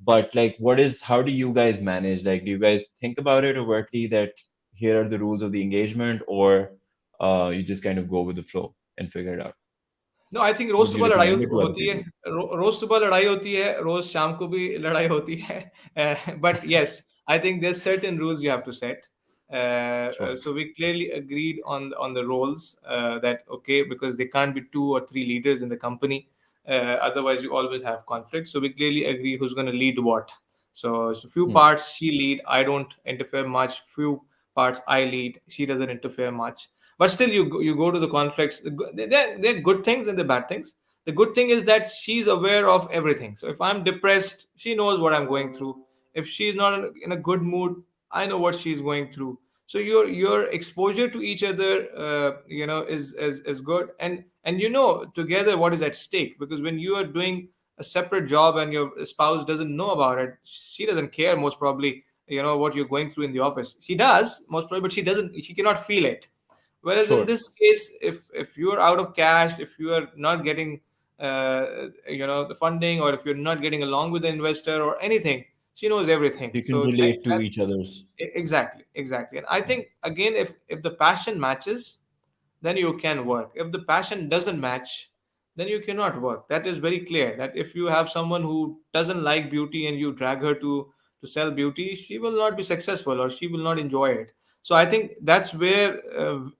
[SPEAKER 1] But like, how do you guys manage? Like, do you guys think about it overtly that here are the rules of the engagement, or you just kind of go with the flow and figure it out?
[SPEAKER 2] No, I think रोज
[SPEAKER 1] Would you
[SPEAKER 2] सुबह लड़ाई
[SPEAKER 1] recommend it to other
[SPEAKER 2] होती है.
[SPEAKER 1] people?
[SPEAKER 2] रोज सुबह लड़ाई होती है, रोज शाम को भी लड़ाई होती है. But yes, I think there certain rules you have to set.
[SPEAKER 1] Sure.
[SPEAKER 2] So we clearly agreed on the roles, that okay, because there can't be two or three leaders in the company, otherwise you always have conflict. So we clearly agree who's going to lead what. So few
[SPEAKER 1] Hmm.
[SPEAKER 2] parts she lead, I don't interfere much. Few parts I lead, she doesn't interfere much. But still, you go to the conflicts. They're good things and the bad things. The good thing is that she's aware of everything. So if I'm depressed, she knows what I'm going through. If she's not in a good mood, I know what she's going through. So your exposure to each other, is good, and you know together what is at stake. Because when you are doing a separate job and your spouse doesn't know about it, she doesn't care most probably, what you're going through in the office. She does most probably, but she cannot feel it. Whereas in
[SPEAKER 1] Sure.
[SPEAKER 2] this case, if you are out of cash, if you are not getting the funding, or if you're not getting along with the investor or anything, she knows everything.
[SPEAKER 1] You can
[SPEAKER 2] So that,
[SPEAKER 1] relate to
[SPEAKER 2] that's
[SPEAKER 1] each other's.
[SPEAKER 2] exactly, exactly. And I think again, if the passion matches, then you can work. If the passion doesn't match, then you cannot work. That is very clear. That if you have someone who doesn't like beauty and you drag her to sell beauty, she will not be successful, or she will not enjoy it. So I think that's where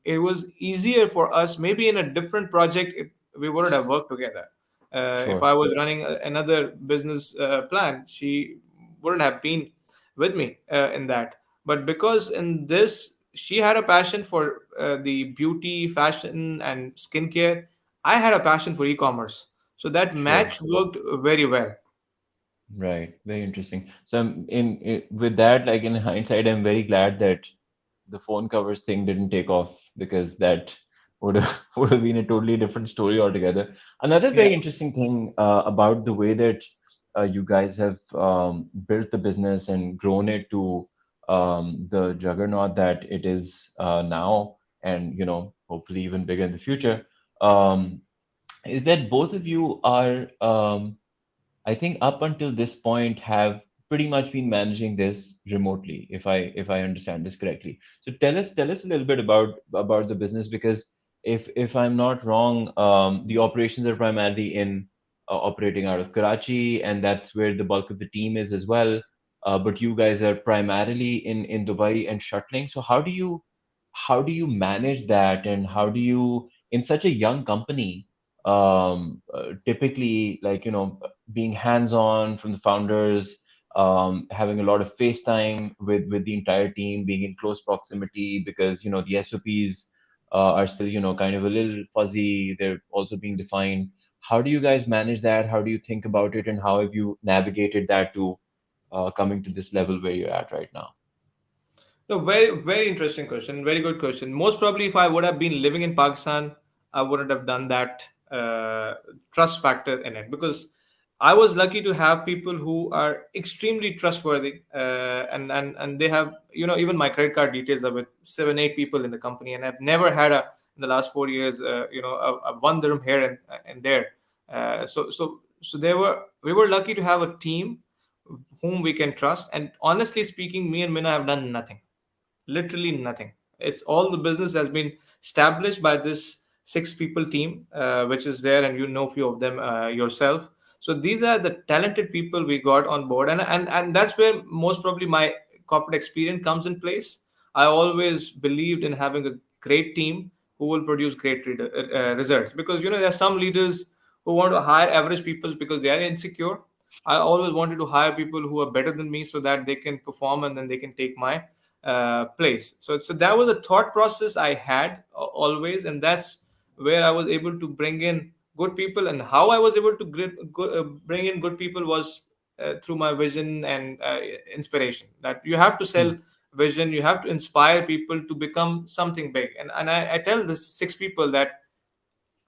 [SPEAKER 2] it was easier for us. Maybe in a different project, we wouldn't have worked together. If
[SPEAKER 1] Sure.
[SPEAKER 2] I was running another business plan, she wouldn't have been with me in that. But because in this, she had a passion for the beauty, fashion, and skincare. I had a passion for e-commerce. So that
[SPEAKER 1] Sure.
[SPEAKER 2] match worked very well.
[SPEAKER 1] Right. Very interesting. So with that, like in hindsight, I'm very glad that the phone covers thing didn't take off, because that would have would have been a totally different story altogether. Another
[SPEAKER 2] Yeah.
[SPEAKER 1] very interesting thing about the way that you guys have built the business and grown it to the juggernaut that it is now, and hopefully even bigger in the future, um, is that both of you are I think up until this point have pretty much been managing this remotely, if I understand this correctly. So tell us a little bit about the business, because if I'm not wrong, the operations are primarily in operating out of Karachi, and that's where the bulk of the team is as well. But you guys are primarily in Dubai and shuttling. So how do you manage that, and how do you, in such a young company, typically, like, being hands-on from the founders, having a lot of FaceTime with the entire team, being in close proximity, because the SOPs are still kind of a little fuzzy. They're also being defined. How do you guys manage that? How do you think about it, and how have you navigated that to coming to this level where you're at right now?
[SPEAKER 2] No, very, very interesting question. Very good question. Most probably, if I would have been living in Pakistan, I wouldn't have done that trust factor in it, because I was lucky to have people who are extremely trustworthy, and they have, even my credit card details are with 7, 8 people in the company, and I've never had in the last 4 years, a one dirham here and there. So we were lucky to have a team whom we can trust. And honestly speaking, me and Mina have done nothing, literally nothing. It's all the business has been established by this 6 people team, which is there, and you know few of them yourself. So these are the talented people we got on board, and that's where most probably my corporate experience comes in place. I always believed in having a great team who will produce great results, because there are some leaders who want to hire average people because they are insecure. I always wanted to hire people who are better than me so that they can perform and then they can take my place. So that was a thought process I had always, and that's where I was able to bring in good people. And how I was able to bring in good people was through my vision and inspiration. That you have to
[SPEAKER 1] Hmm.
[SPEAKER 2] sell vision, you have to inspire people to become something big. And I tell this 6 people that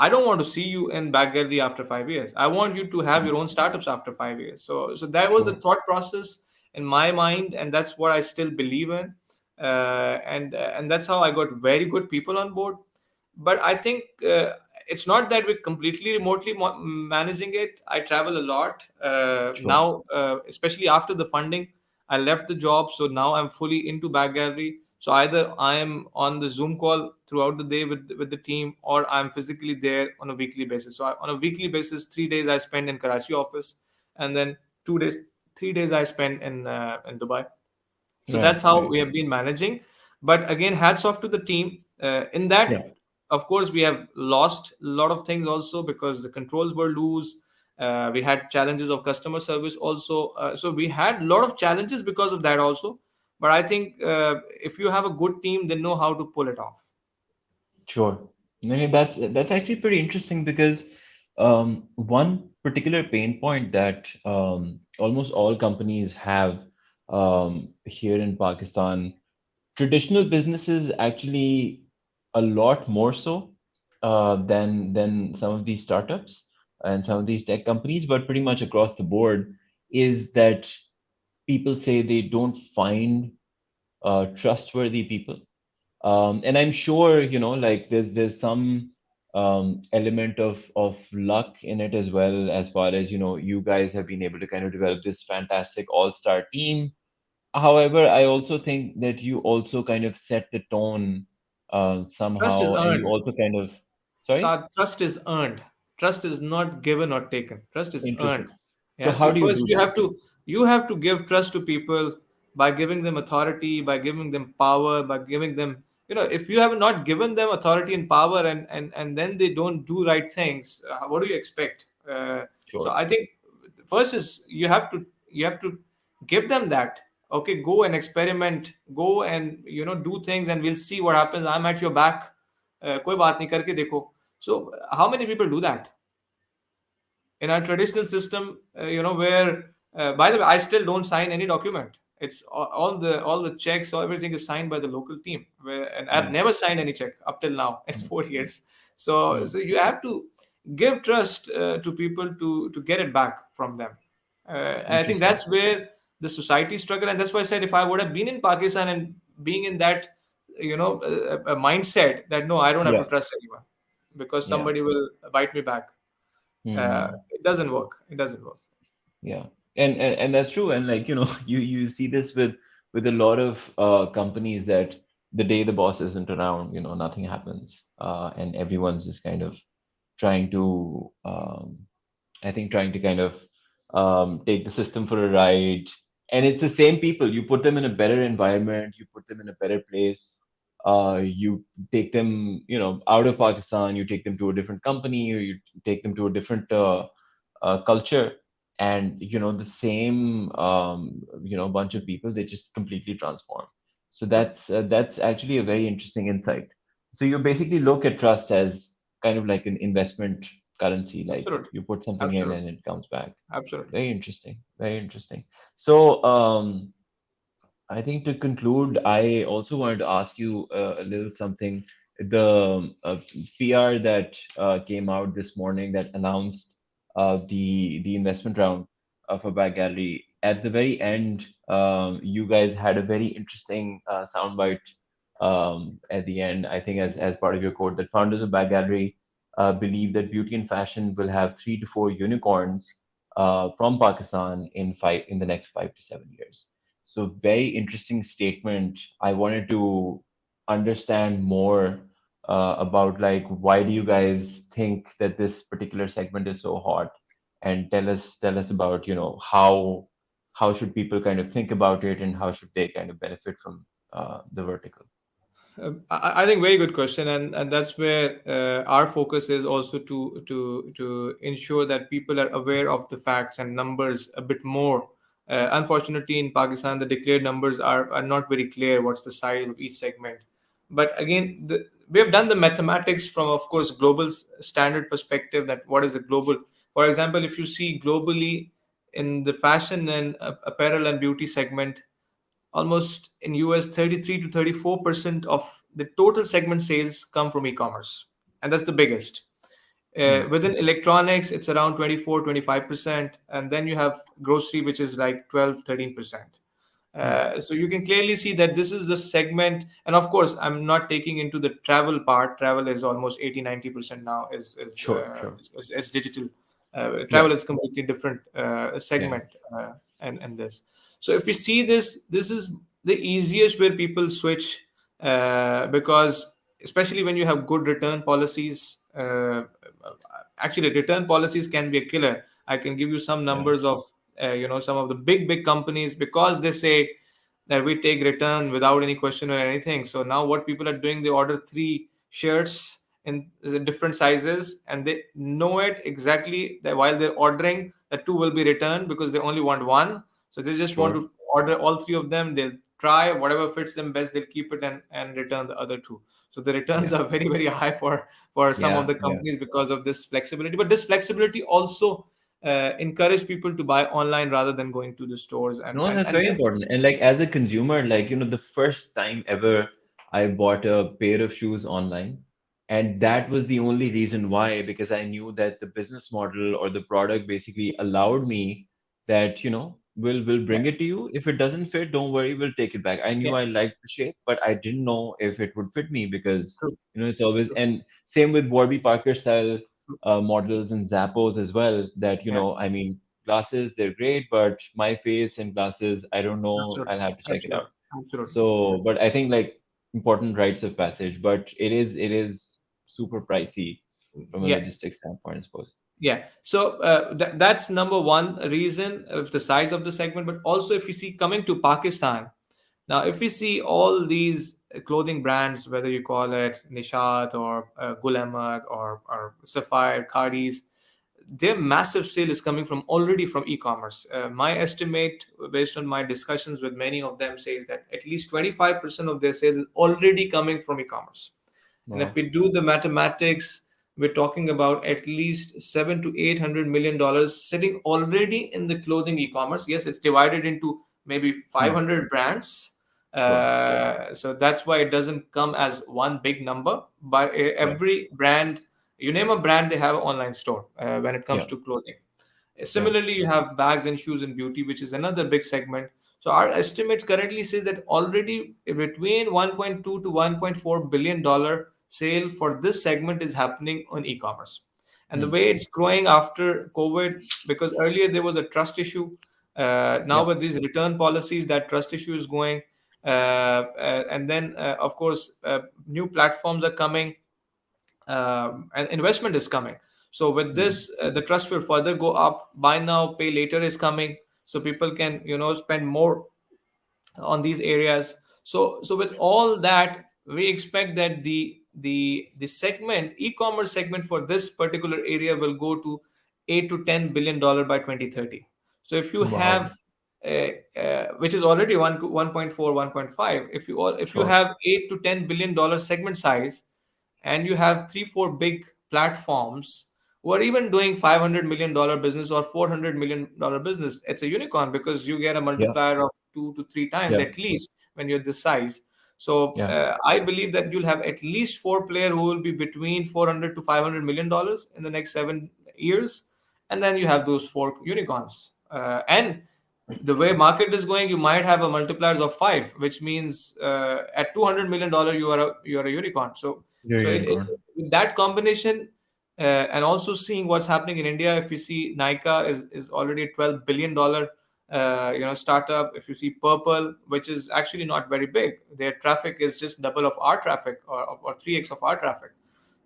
[SPEAKER 2] I don't want to see you in Bagallery after 5 years. I want you to have
[SPEAKER 1] Hmm.
[SPEAKER 2] your own startups after 5 years. So that was the
[SPEAKER 1] Sure.
[SPEAKER 2] thought process in my mind, and that's what I still believe in. And that's how I got very good people on board. But I think it's not that we're completely remotely managing it. I travel a lot
[SPEAKER 1] Sure.
[SPEAKER 2] now, especially after the funding. I left the job, so now I'm fully into Back Gallery. So either I am on the Zoom call throughout the day with the team, or I'm physically there on a weekly basis. So on a weekly basis, 3 days I spend in Karachi office, and then 2 days, 3 days I spend in Dubai. So
[SPEAKER 1] Right.
[SPEAKER 2] that's how
[SPEAKER 1] Right.
[SPEAKER 2] we have been managing. But again, hats off to the team. In that,
[SPEAKER 1] Yeah.
[SPEAKER 2] of course, we have lost a lot of things also because the controls were loose. We had challenges of customer service also. So we had a lot of challenges because of that also. But I think if you have a good team, they know how to pull it off.
[SPEAKER 1] Sure. No, no, that's actually pretty interesting, because one particular pain point that almost all companies have here in Pakistan traditional businesses actually a lot more so than some of these startups and some of these tech companies, but pretty much across the board is that people say they don't find trustworthy people. And I'm sure, like there's some element of luck in it as well, as far as, you guys have been able to kind of develop this fantastic all-star team. However, I also think that you also kind of set the tone
[SPEAKER 2] Trust is
[SPEAKER 1] somehow, and you
[SPEAKER 2] earned.
[SPEAKER 1] also kind of, sorry,
[SPEAKER 2] Sad, trust is earned. Trust is not given or taken. Trust is
[SPEAKER 1] interesting.
[SPEAKER 2] earned.
[SPEAKER 1] So
[SPEAKER 2] Yeah.
[SPEAKER 1] how
[SPEAKER 2] So
[SPEAKER 1] do you
[SPEAKER 2] first
[SPEAKER 1] do that?
[SPEAKER 2] you have to give trust to people by giving them authority, by giving them power, by giving them, if you have not given them authority and power, and then they don't do right things, what do you expect? So
[SPEAKER 1] Sure.
[SPEAKER 2] I think first is you have to give them that. Okay, go and experiment, go and do things, and we'll see what happens. I'm at your back. कोई बात नहीं करके देखो. So how many people do that in our traditional system? Where by the way, I still don't sign any document. It's all the checks, or everything is signed by the local team. And I've
[SPEAKER 1] Mm,
[SPEAKER 2] never signed any check up till now in
[SPEAKER 1] mm,
[SPEAKER 2] 4 years. So
[SPEAKER 1] mm.
[SPEAKER 2] you have to give trust to people to get it back from them. I think
[SPEAKER 1] Interesting.
[SPEAKER 2] that's where the society struggle, and that's why I said if I would have been in Pakistan and being in that a mindset that no, I don't have to
[SPEAKER 1] Yeah.
[SPEAKER 2] trust anyone because
[SPEAKER 1] Yeah.
[SPEAKER 2] somebody will bite me back.
[SPEAKER 1] Hmm.
[SPEAKER 2] It doesn't work. It doesn't work.
[SPEAKER 1] Yeah, and that's true. And like, you see this with a lot of companies that the day the boss isn't around, nothing happens, and everyone's just kind of trying to, I think, trying to kind of take the system for a ride. And it's the same people. You put them in a better environment, you put them in a better place. You take them, out of Pakistan, you take them to a different company, or you take them to a different culture, and the same bunch of people, they just completely transform. So
[SPEAKER 2] True.
[SPEAKER 1] that's actually a very interesting insight. So you basically look at trust as kind of like an investment currency, like
[SPEAKER 2] Absolutely.
[SPEAKER 1] you put something in
[SPEAKER 2] Absolutely.
[SPEAKER 1] and it comes back.
[SPEAKER 2] Absolutely.
[SPEAKER 1] Very interesting, very interesting. So I think to conclude, I also wanted to ask you a little something. The PR that came out this morning that announced the investment round for Bagallery. At the very end, you guys had a very interesting soundbite at the end. I think as part of your quote, that founders of Bagallery believe that beauty and fashion will have 3 to 4 unicorns from Pakistan in the next 5 to 7 years. So very interesting statement. I wanted to understand more about like why do you guys think that this particular segment is so hot, and tell us about how should people kind of think about it, and how should they kind of benefit from the vertical.
[SPEAKER 2] I think very good question, and that's where our focus is also to ensure that people are aware of the facts and numbers a bit more. Unfortunately, in Pakistan, the declared numbers are not very clear. What's the size of each segment? But again, we have done the mathematics from, of course, global standard perspective. That what is the global? For example, if you see globally in the fashion and apparel and beauty segment, almost in US 33 to 34% of the total segment sales come from e-commerce, and that's the biggest.
[SPEAKER 1] Hmm.
[SPEAKER 2] Within electronics, it's around 24-25%, and then you have grocery, which is like 12-13%.
[SPEAKER 1] Hmm.
[SPEAKER 2] So you can clearly see that this is the segment, and of course I'm not taking into the travel part. Travel is almost 80-90% now
[SPEAKER 1] Sure, sure.
[SPEAKER 2] is digital.
[SPEAKER 1] Yeah,
[SPEAKER 2] Travel is completely different
[SPEAKER 1] yeah,
[SPEAKER 2] segment, and this. So if we see this, this is the easiest where people switch, because especially when you have good return policies. Actually, return policies can be a killer. I can give you some
[SPEAKER 1] yeah,
[SPEAKER 2] numbers of some of the big companies, because they say that we take return without any question or anything. So now what people are doing, they order 3 shirts in the different sizes, and they know it exactly that while they're ordering that 2 will be returned because they only want one. So they just want
[SPEAKER 1] sure.
[SPEAKER 2] to order all 3 of them. They'll try whatever fits them best, they'll keep it and return the other 2. So the returns
[SPEAKER 1] Yeah,
[SPEAKER 2] are very high for some of
[SPEAKER 1] yeah,
[SPEAKER 2] the
[SPEAKER 1] yeah.
[SPEAKER 2] companies because of this flexibility. But this flexibility also encourage people to buy online rather than going to the stores and
[SPEAKER 1] No,
[SPEAKER 2] and
[SPEAKER 1] that's
[SPEAKER 2] and
[SPEAKER 1] very
[SPEAKER 2] get.
[SPEAKER 1] important. And like as a consumer, like, the first time ever I bought a pair of shoes online, and that was the only reason why, because I knew that the business model or the product basically allowed me that, we'll
[SPEAKER 2] Yeah,
[SPEAKER 1] bring it to you. If it doesn't fit, don't worry, we'll take it back. I knew
[SPEAKER 2] yeah,
[SPEAKER 1] I liked the shape, but I didn't know if it would fit me because,
[SPEAKER 2] true,
[SPEAKER 1] it's always,
[SPEAKER 2] true,
[SPEAKER 1] and same with Warby Parker style
[SPEAKER 2] true.
[SPEAKER 1] models and Zappos as well, that,
[SPEAKER 2] Yeah,
[SPEAKER 1] I mean, glasses, they're great, but my face and glasses, I don't know.
[SPEAKER 2] absolutely,
[SPEAKER 1] I'll have to check it out.
[SPEAKER 2] absolutely, absolutely.
[SPEAKER 1] So, but I think like important rites of passage, but it is super pricey from a
[SPEAKER 2] Yeah,
[SPEAKER 1] logistics standpoint, I suppose.
[SPEAKER 2] yeah. So that's number one reason of the size of the segment. But also, if you see coming to Pakistan, now if we see all these clothing brands, whether you call it Nishat or Gul Ahmad or Sapphire, Khadis, their massive sale is coming from already from e-commerce. My estimate, based on my discussions with many of them, says that at least 25% of their sales is already coming from e-commerce. And if
[SPEAKER 1] Wow.
[SPEAKER 2] we do the mathematics, we're talking about at least 7 to 800 million dollars sitting already in the clothing e-commerce. Yes, it's divided into maybe
[SPEAKER 1] Hmm.
[SPEAKER 2] 500 brands.
[SPEAKER 1] Sure.
[SPEAKER 2] So that's why it doesn't come as one big number. But
[SPEAKER 1] Right.
[SPEAKER 2] every brand, you name a brand, they have an online store when it comes
[SPEAKER 1] Yeah.
[SPEAKER 2] to clothing.
[SPEAKER 1] Yeah.
[SPEAKER 2] Similarly, you have bags and shoes and beauty, which is another big segment. So our estimates currently say that already between 1.2 to 1.4 billion dollar sale for this segment is happening on e-commerce. And the
[SPEAKER 1] Hmm.
[SPEAKER 2] way it's growing after COVID, because earlier there was a trust issue. Now
[SPEAKER 1] Yeah.
[SPEAKER 2] with these return policies, that trust issue is going. And then, of course, new platforms are coming, and investment is coming. So with
[SPEAKER 1] Hmm.
[SPEAKER 2] this, the trust will further go up. Buy now, pay later is coming, so people can spend more on these areas. So with all that, we expect that the segment, e-commerce segment for this particular area will go to 8 to 10 billion dollar by 2030. So if you
[SPEAKER 1] Wow.
[SPEAKER 2] have which is already 1 to 1.4, 1.5, if you
[SPEAKER 1] Sure.
[SPEAKER 2] have 8 to 10 billion dollar segment size, and you have 3 4 big platforms who are even doing $500 million business or $400 million business, it's a unicorn, because you get a
[SPEAKER 1] Yeah.
[SPEAKER 2] multiplier of 2 to 3 times
[SPEAKER 1] Yeah.
[SPEAKER 2] at least when you're this size. So
[SPEAKER 1] Yeah.
[SPEAKER 2] I believe that you'll have at least four players who will be between 400 to $500 million in the next 7 years, and then you have those four unicorns. And the way market is going, you might have a multipliers of five, which means at $200 million you are a unicorn. So
[SPEAKER 1] You're a unicorn.
[SPEAKER 2] with that combination, and also seeing what's happening in India, if you see Nika is already a $12 billion startup. If you see Purple, which is actually not very big, their traffic is just double of our traffic, or 3x of our traffic.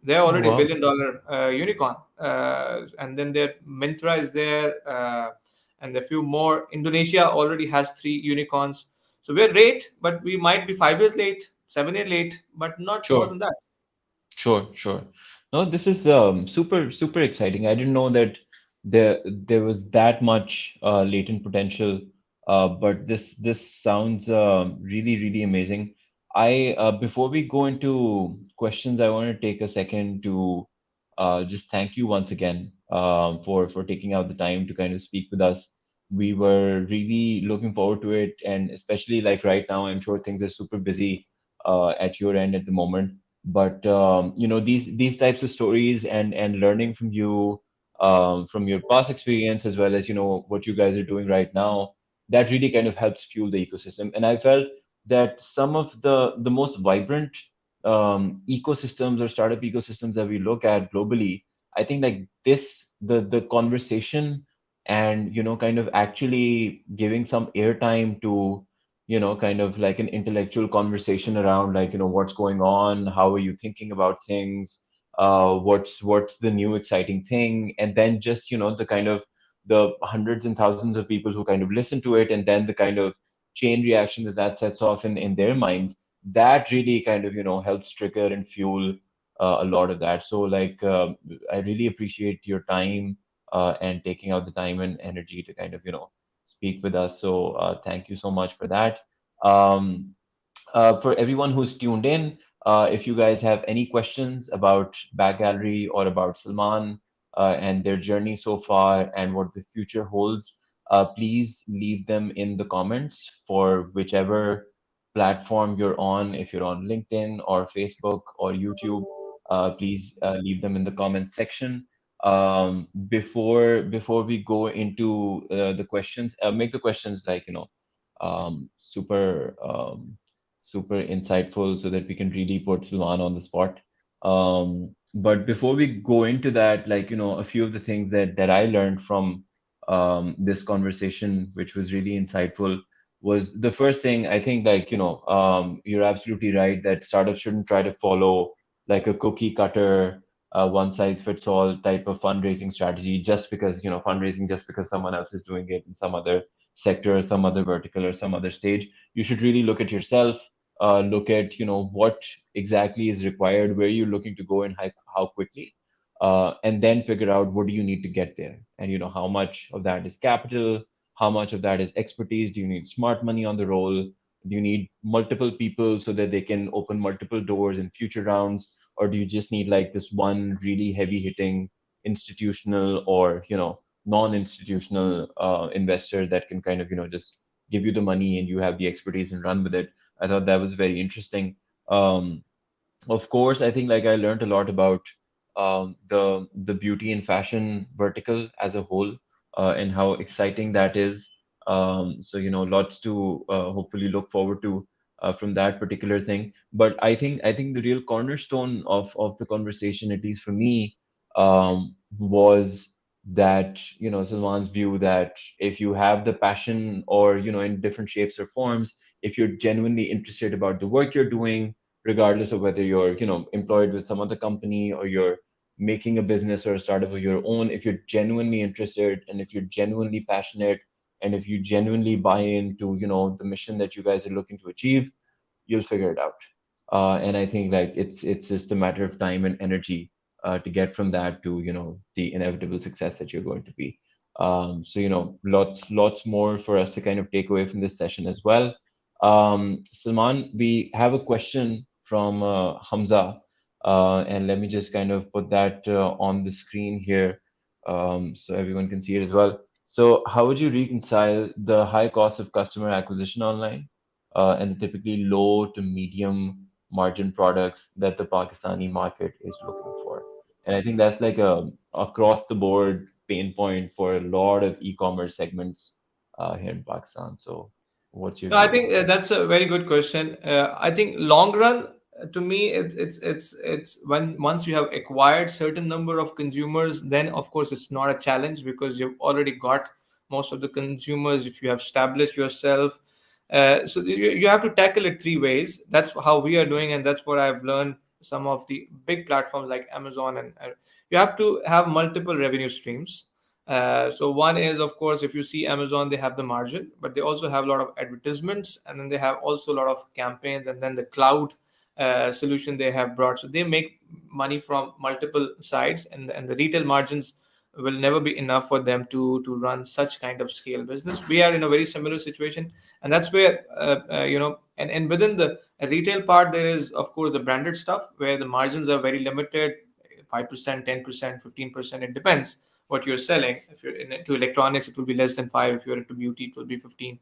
[SPEAKER 2] They're
[SPEAKER 1] Oh,
[SPEAKER 2] already a
[SPEAKER 1] wow.
[SPEAKER 2] billion-dollar unicorn, and then their Mintra is there, and a few more. Indonesia already has 3 unicorns. So we're late, but we might be 5 years late, 7 years late, but not more
[SPEAKER 1] Sure.
[SPEAKER 2] than that.
[SPEAKER 1] Sure, sure. No, this is super, super exciting. I didn't know that there was that much latent potential, but this sounds really, really amazing. I Before we go into questions, I want to take a second to just thank you once again for taking out the time to kind of speak with us. We were really looking forward to it, and especially like right now, I'm sure things are super busy at your end at the moment, but these types of stories and learning from you, from your past experience, as well as what you guys are doing right now, that really kind of helps fuel the ecosystem. And I felt that some of the most vibrant ecosystems or startup ecosystems that we look at globally, I think like this, the conversation and kind of actually giving some airtime to kind of like an intellectual conversation around like, what's going on, how are you thinking about things, what's the new exciting thing, and then just, the kind of the hundreds and thousands of people who kind of listen to it, and then the kind of chain reaction that sets off in their minds, that really kind of, helps trigger and fuel a lot of that. So like, I really appreciate your time and taking out the time and energy to kind of, speak with us. So thank you so much for that. Um, for everyone who's tuned in, if you guys have any questions about Back Gallery or about Salman, and their journey so far and what the future holds, please leave them in the comments for whichever platform you're on. If you're on LinkedIn or Facebook or YouTube, please leave them in the comments section. Before we go into the questions, make the questions like, super super insightful so that we can really put Salman on the spot. But before we go into that, like, a few of the things that I learned from this conversation, which was really insightful, was the first thing. I think, like, you're absolutely right that startups shouldn't try to follow like a cookie cutter, one size fits all type of fundraising strategy just because, fundraising just because someone else is doing it in some other sector or some other vertical or some other stage. You should really look at yourself, look at, what exactly is required, where you're looking to go and how quickly, and then figure out what do you need to get there, and how much of that is capital, how much of that is expertise. Do you need smart money on the roll? Do you need multiple people so that they can open multiple doors in future rounds, or do you just need like this one really heavy hitting institutional or non-institutional investor that can kind of just give you the money and you have the expertise and run with it? I thought that was very interesting. um, of course, I think like I learned a lot about the beauty and fashion vertical as a whole, and how exciting that is. So lots to hopefully look forward to from that particular thing. But I think the real cornerstone of the conversation, at least for me, was that Salman's view that if you have the passion, or in different shapes or forms, if you're genuinely interested about the work you're doing, regardless of whether you're employed with some other company or you're making a business or a startup of your own, if you're genuinely interested and if you're genuinely passionate and if you genuinely buy into the mission that you guys are looking to achieve, you'll figure it out. And I think like it's just a matter of time and energy to get from that to the inevitable success that you're going to be. So lots more for us to kind of take away from this session as well. Salman, we have a question from Hamza, and let me just kind of put that on the screen here, so everyone can see it as well. So, how would you reconcile the high cost of customer acquisition online, and the typically low to medium margin products that the Pakistani market is looking for? And I think that's like a across the board pain point for a lot of e-commerce segments here in Pakistan. So, what's your
[SPEAKER 2] No, I
[SPEAKER 1] view
[SPEAKER 2] think
[SPEAKER 1] on that?
[SPEAKER 2] that's a very good question. I think long run, to me, it's when once you have acquired certain number of consumers, then of course it's not a challenge because you've already got most of the consumers. If you have established yourself, so you have to tackle it three ways. That's how we are doing, and that's what I've learned. Some of the big platforms like Amazon, and you have to have multiple revenue streams. So one is, of course, if you see Amazon, they have the margin, but they also have a lot of advertisements, and then they have also a lot of campaigns, and then the cloud solution they have brought. So they make money from multiple sides, and the retail margins will never be enough for them to run such kind of scale business. We are in a very similar situation, and that's where and within the retail part, there is of course the branded stuff where the margins are very limited, 5%, 10%, 15%. It depends what you're selling. If you're into electronics, it will be less than 5. If you're into beauty, it will be 15.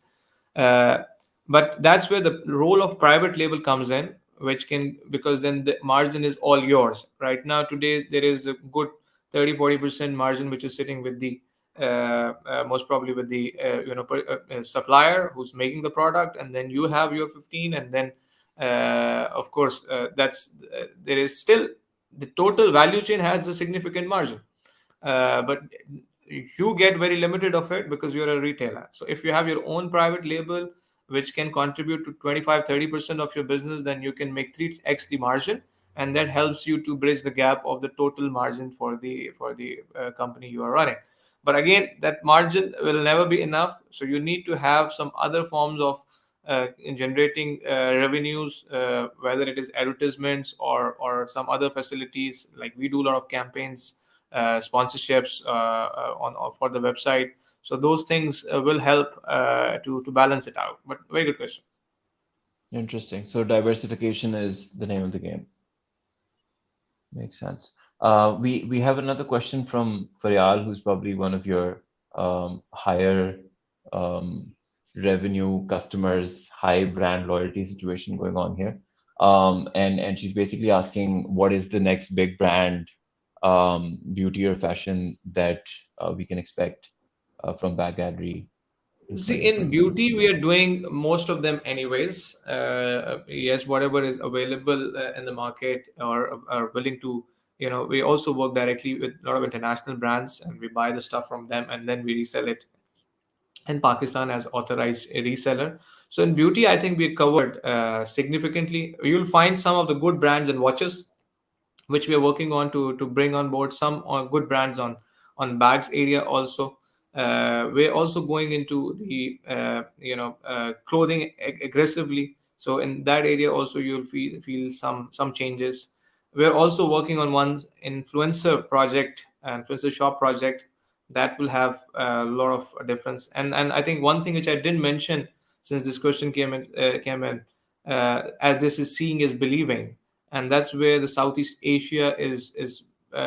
[SPEAKER 2] uh, but that's where the role of private label comes in, which can, because then the margin is all yours. Right now today there is a good 30-40% margin which is sitting with the most probably with the supplier who's making the product, and then you have your 15, and then of course that's there is still the total value chain has a significant margin, but you get very limited of it because you're a retailer. So if you have your own private label which can contribute to 25-30% of your business, then you can make 3x the margin, and that helps you to bridge the gap of the total margin for the company you are running. But again, that margin will never be enough, so you need to have some other forms of in generating revenues, whether it is advertisements or some other facilities. Like we do a lot of campaigns, sponsorships for the website. So those things will help to balance it out. But very good question.
[SPEAKER 1] Interesting. So diversification is the name of the game. Makes sense. We have another question from Faryal, who's probably one of your higher um, revenue customers, high brand loyalty situation going on here. And she's basically asking, what is the next big brand, beauty or fashion that we can expect from Bag Gallery in
[SPEAKER 2] See, in
[SPEAKER 1] 2026?
[SPEAKER 2] beauty, we are doing most of them anyways. Yes, whatever is available in the market or are willing to, we also work directly with a lot of international brands and we buy the stuff from them and then we resell it in Pakistan as authorized reseller. So in beauty, I think we covered significantly. You'll find some of the good brands and watches which we are working on to bring on board some good brands on bags area also. We're also going into the clothing aggressively. So in that area also you'll feel some changes. We're also working on one influencer shop project that will have a lot of difference. And I think one thing which I didn't mention, since this question came in, as this is seeing is believing, and that's where the Southeast Asia is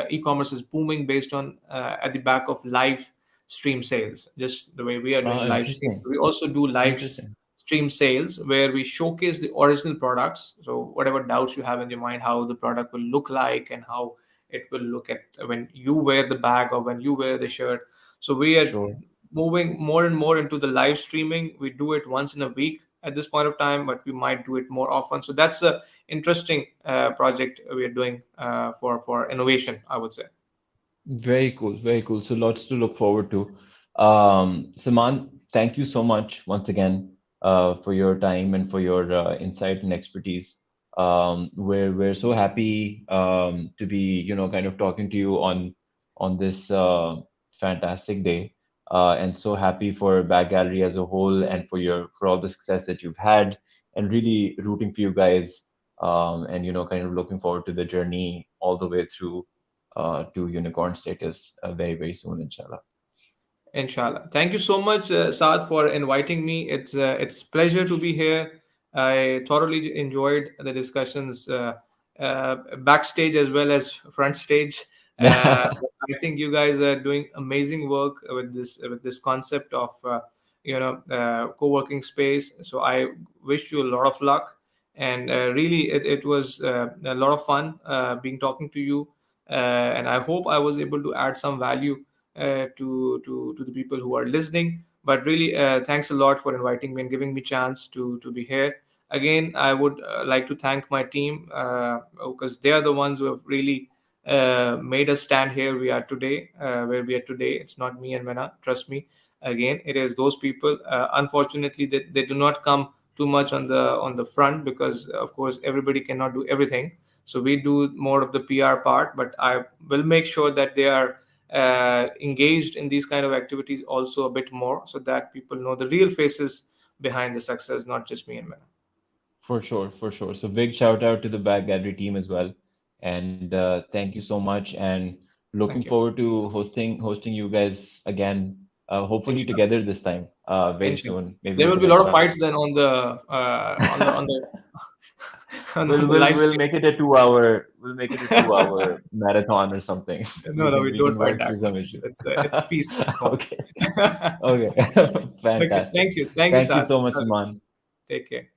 [SPEAKER 2] e-commerce is booming based on at the back of live stream sales. Just the way we are doing live stream,
[SPEAKER 1] Interesting.
[SPEAKER 2] we also do live
[SPEAKER 1] Interesting.
[SPEAKER 2] stream sales where we showcase the original products. So whatever doubts you have in your mind, how the product will look like and how it will look at when you wear the bag or when you wear the shirt. So we are
[SPEAKER 1] Sure.
[SPEAKER 2] moving more and more into the live streaming. We do it once in a week at this point of time, but we might do it more often. So that's a interesting project we are doing for innovation, I would say.
[SPEAKER 1] Very cool, very cool. So lots to look forward to. Saman, thank you so much once again for your time and for your insight and expertise. We're so happy to be, kind of talking to you on this fantastic day, and so happy for Bag Gallery as a whole and for all the success that you've had, and really rooting for you guys, and kind of looking forward to the journey all the way through to unicorn status very, very soon, inshallah.
[SPEAKER 2] Inshallah. Thank you so much, Saad, for inviting me. It's pleasure to be here. I thoroughly enjoyed the discussions backstage as well as front stage. I think you guys are doing amazing work with this concept of co-working space. So I wish you a lot of luck, and really it was a lot of fun being talking to you, and I hope I was able to add some value to the people who are listening. But really, thanks a lot for inviting me and giving me chance to be here. Again, I would like to thank my team because they are the ones who have really made us stand here we are today, where we are today. It's not me and Mena, trust me. Again, it is those people. Unfortunately, they do not come too much on the front because, of course, everybody cannot do everything. So we do more of the PR part, but I will make sure that they are engaged in these kind of activities also a bit more so that people know the real faces behind the success, not just me and Mena.
[SPEAKER 1] For sure, for sure. So big shout out to the Back Gallery team as well. And thank you so much. And looking
[SPEAKER 2] Thank you.
[SPEAKER 1] forward to hosting you guys again, hopefully
[SPEAKER 2] Inshallah.
[SPEAKER 1] together this time, very
[SPEAKER 2] Inshallah.
[SPEAKER 1] soon, maybe
[SPEAKER 2] There
[SPEAKER 1] with
[SPEAKER 2] will
[SPEAKER 1] the
[SPEAKER 2] be a lot
[SPEAKER 1] next
[SPEAKER 2] of
[SPEAKER 1] round.
[SPEAKER 2] fights then on the on
[SPEAKER 1] We'll
[SPEAKER 2] the
[SPEAKER 1] we'll
[SPEAKER 2] live
[SPEAKER 1] we'll
[SPEAKER 2] stream.
[SPEAKER 1] make it a 2 hour we'll make it a 2 hour marathon or something.
[SPEAKER 2] No, no, we
[SPEAKER 1] We
[SPEAKER 2] don't
[SPEAKER 1] can
[SPEAKER 2] fight
[SPEAKER 1] work
[SPEAKER 2] that
[SPEAKER 1] through some
[SPEAKER 2] much.
[SPEAKER 1] issues.
[SPEAKER 2] It's peace at home.
[SPEAKER 1] Okay. Okay.
[SPEAKER 2] Okay,
[SPEAKER 1] Fantastic.
[SPEAKER 2] thank you,
[SPEAKER 1] Thank you
[SPEAKER 2] Saad.
[SPEAKER 1] so much, Saman.
[SPEAKER 2] Take care.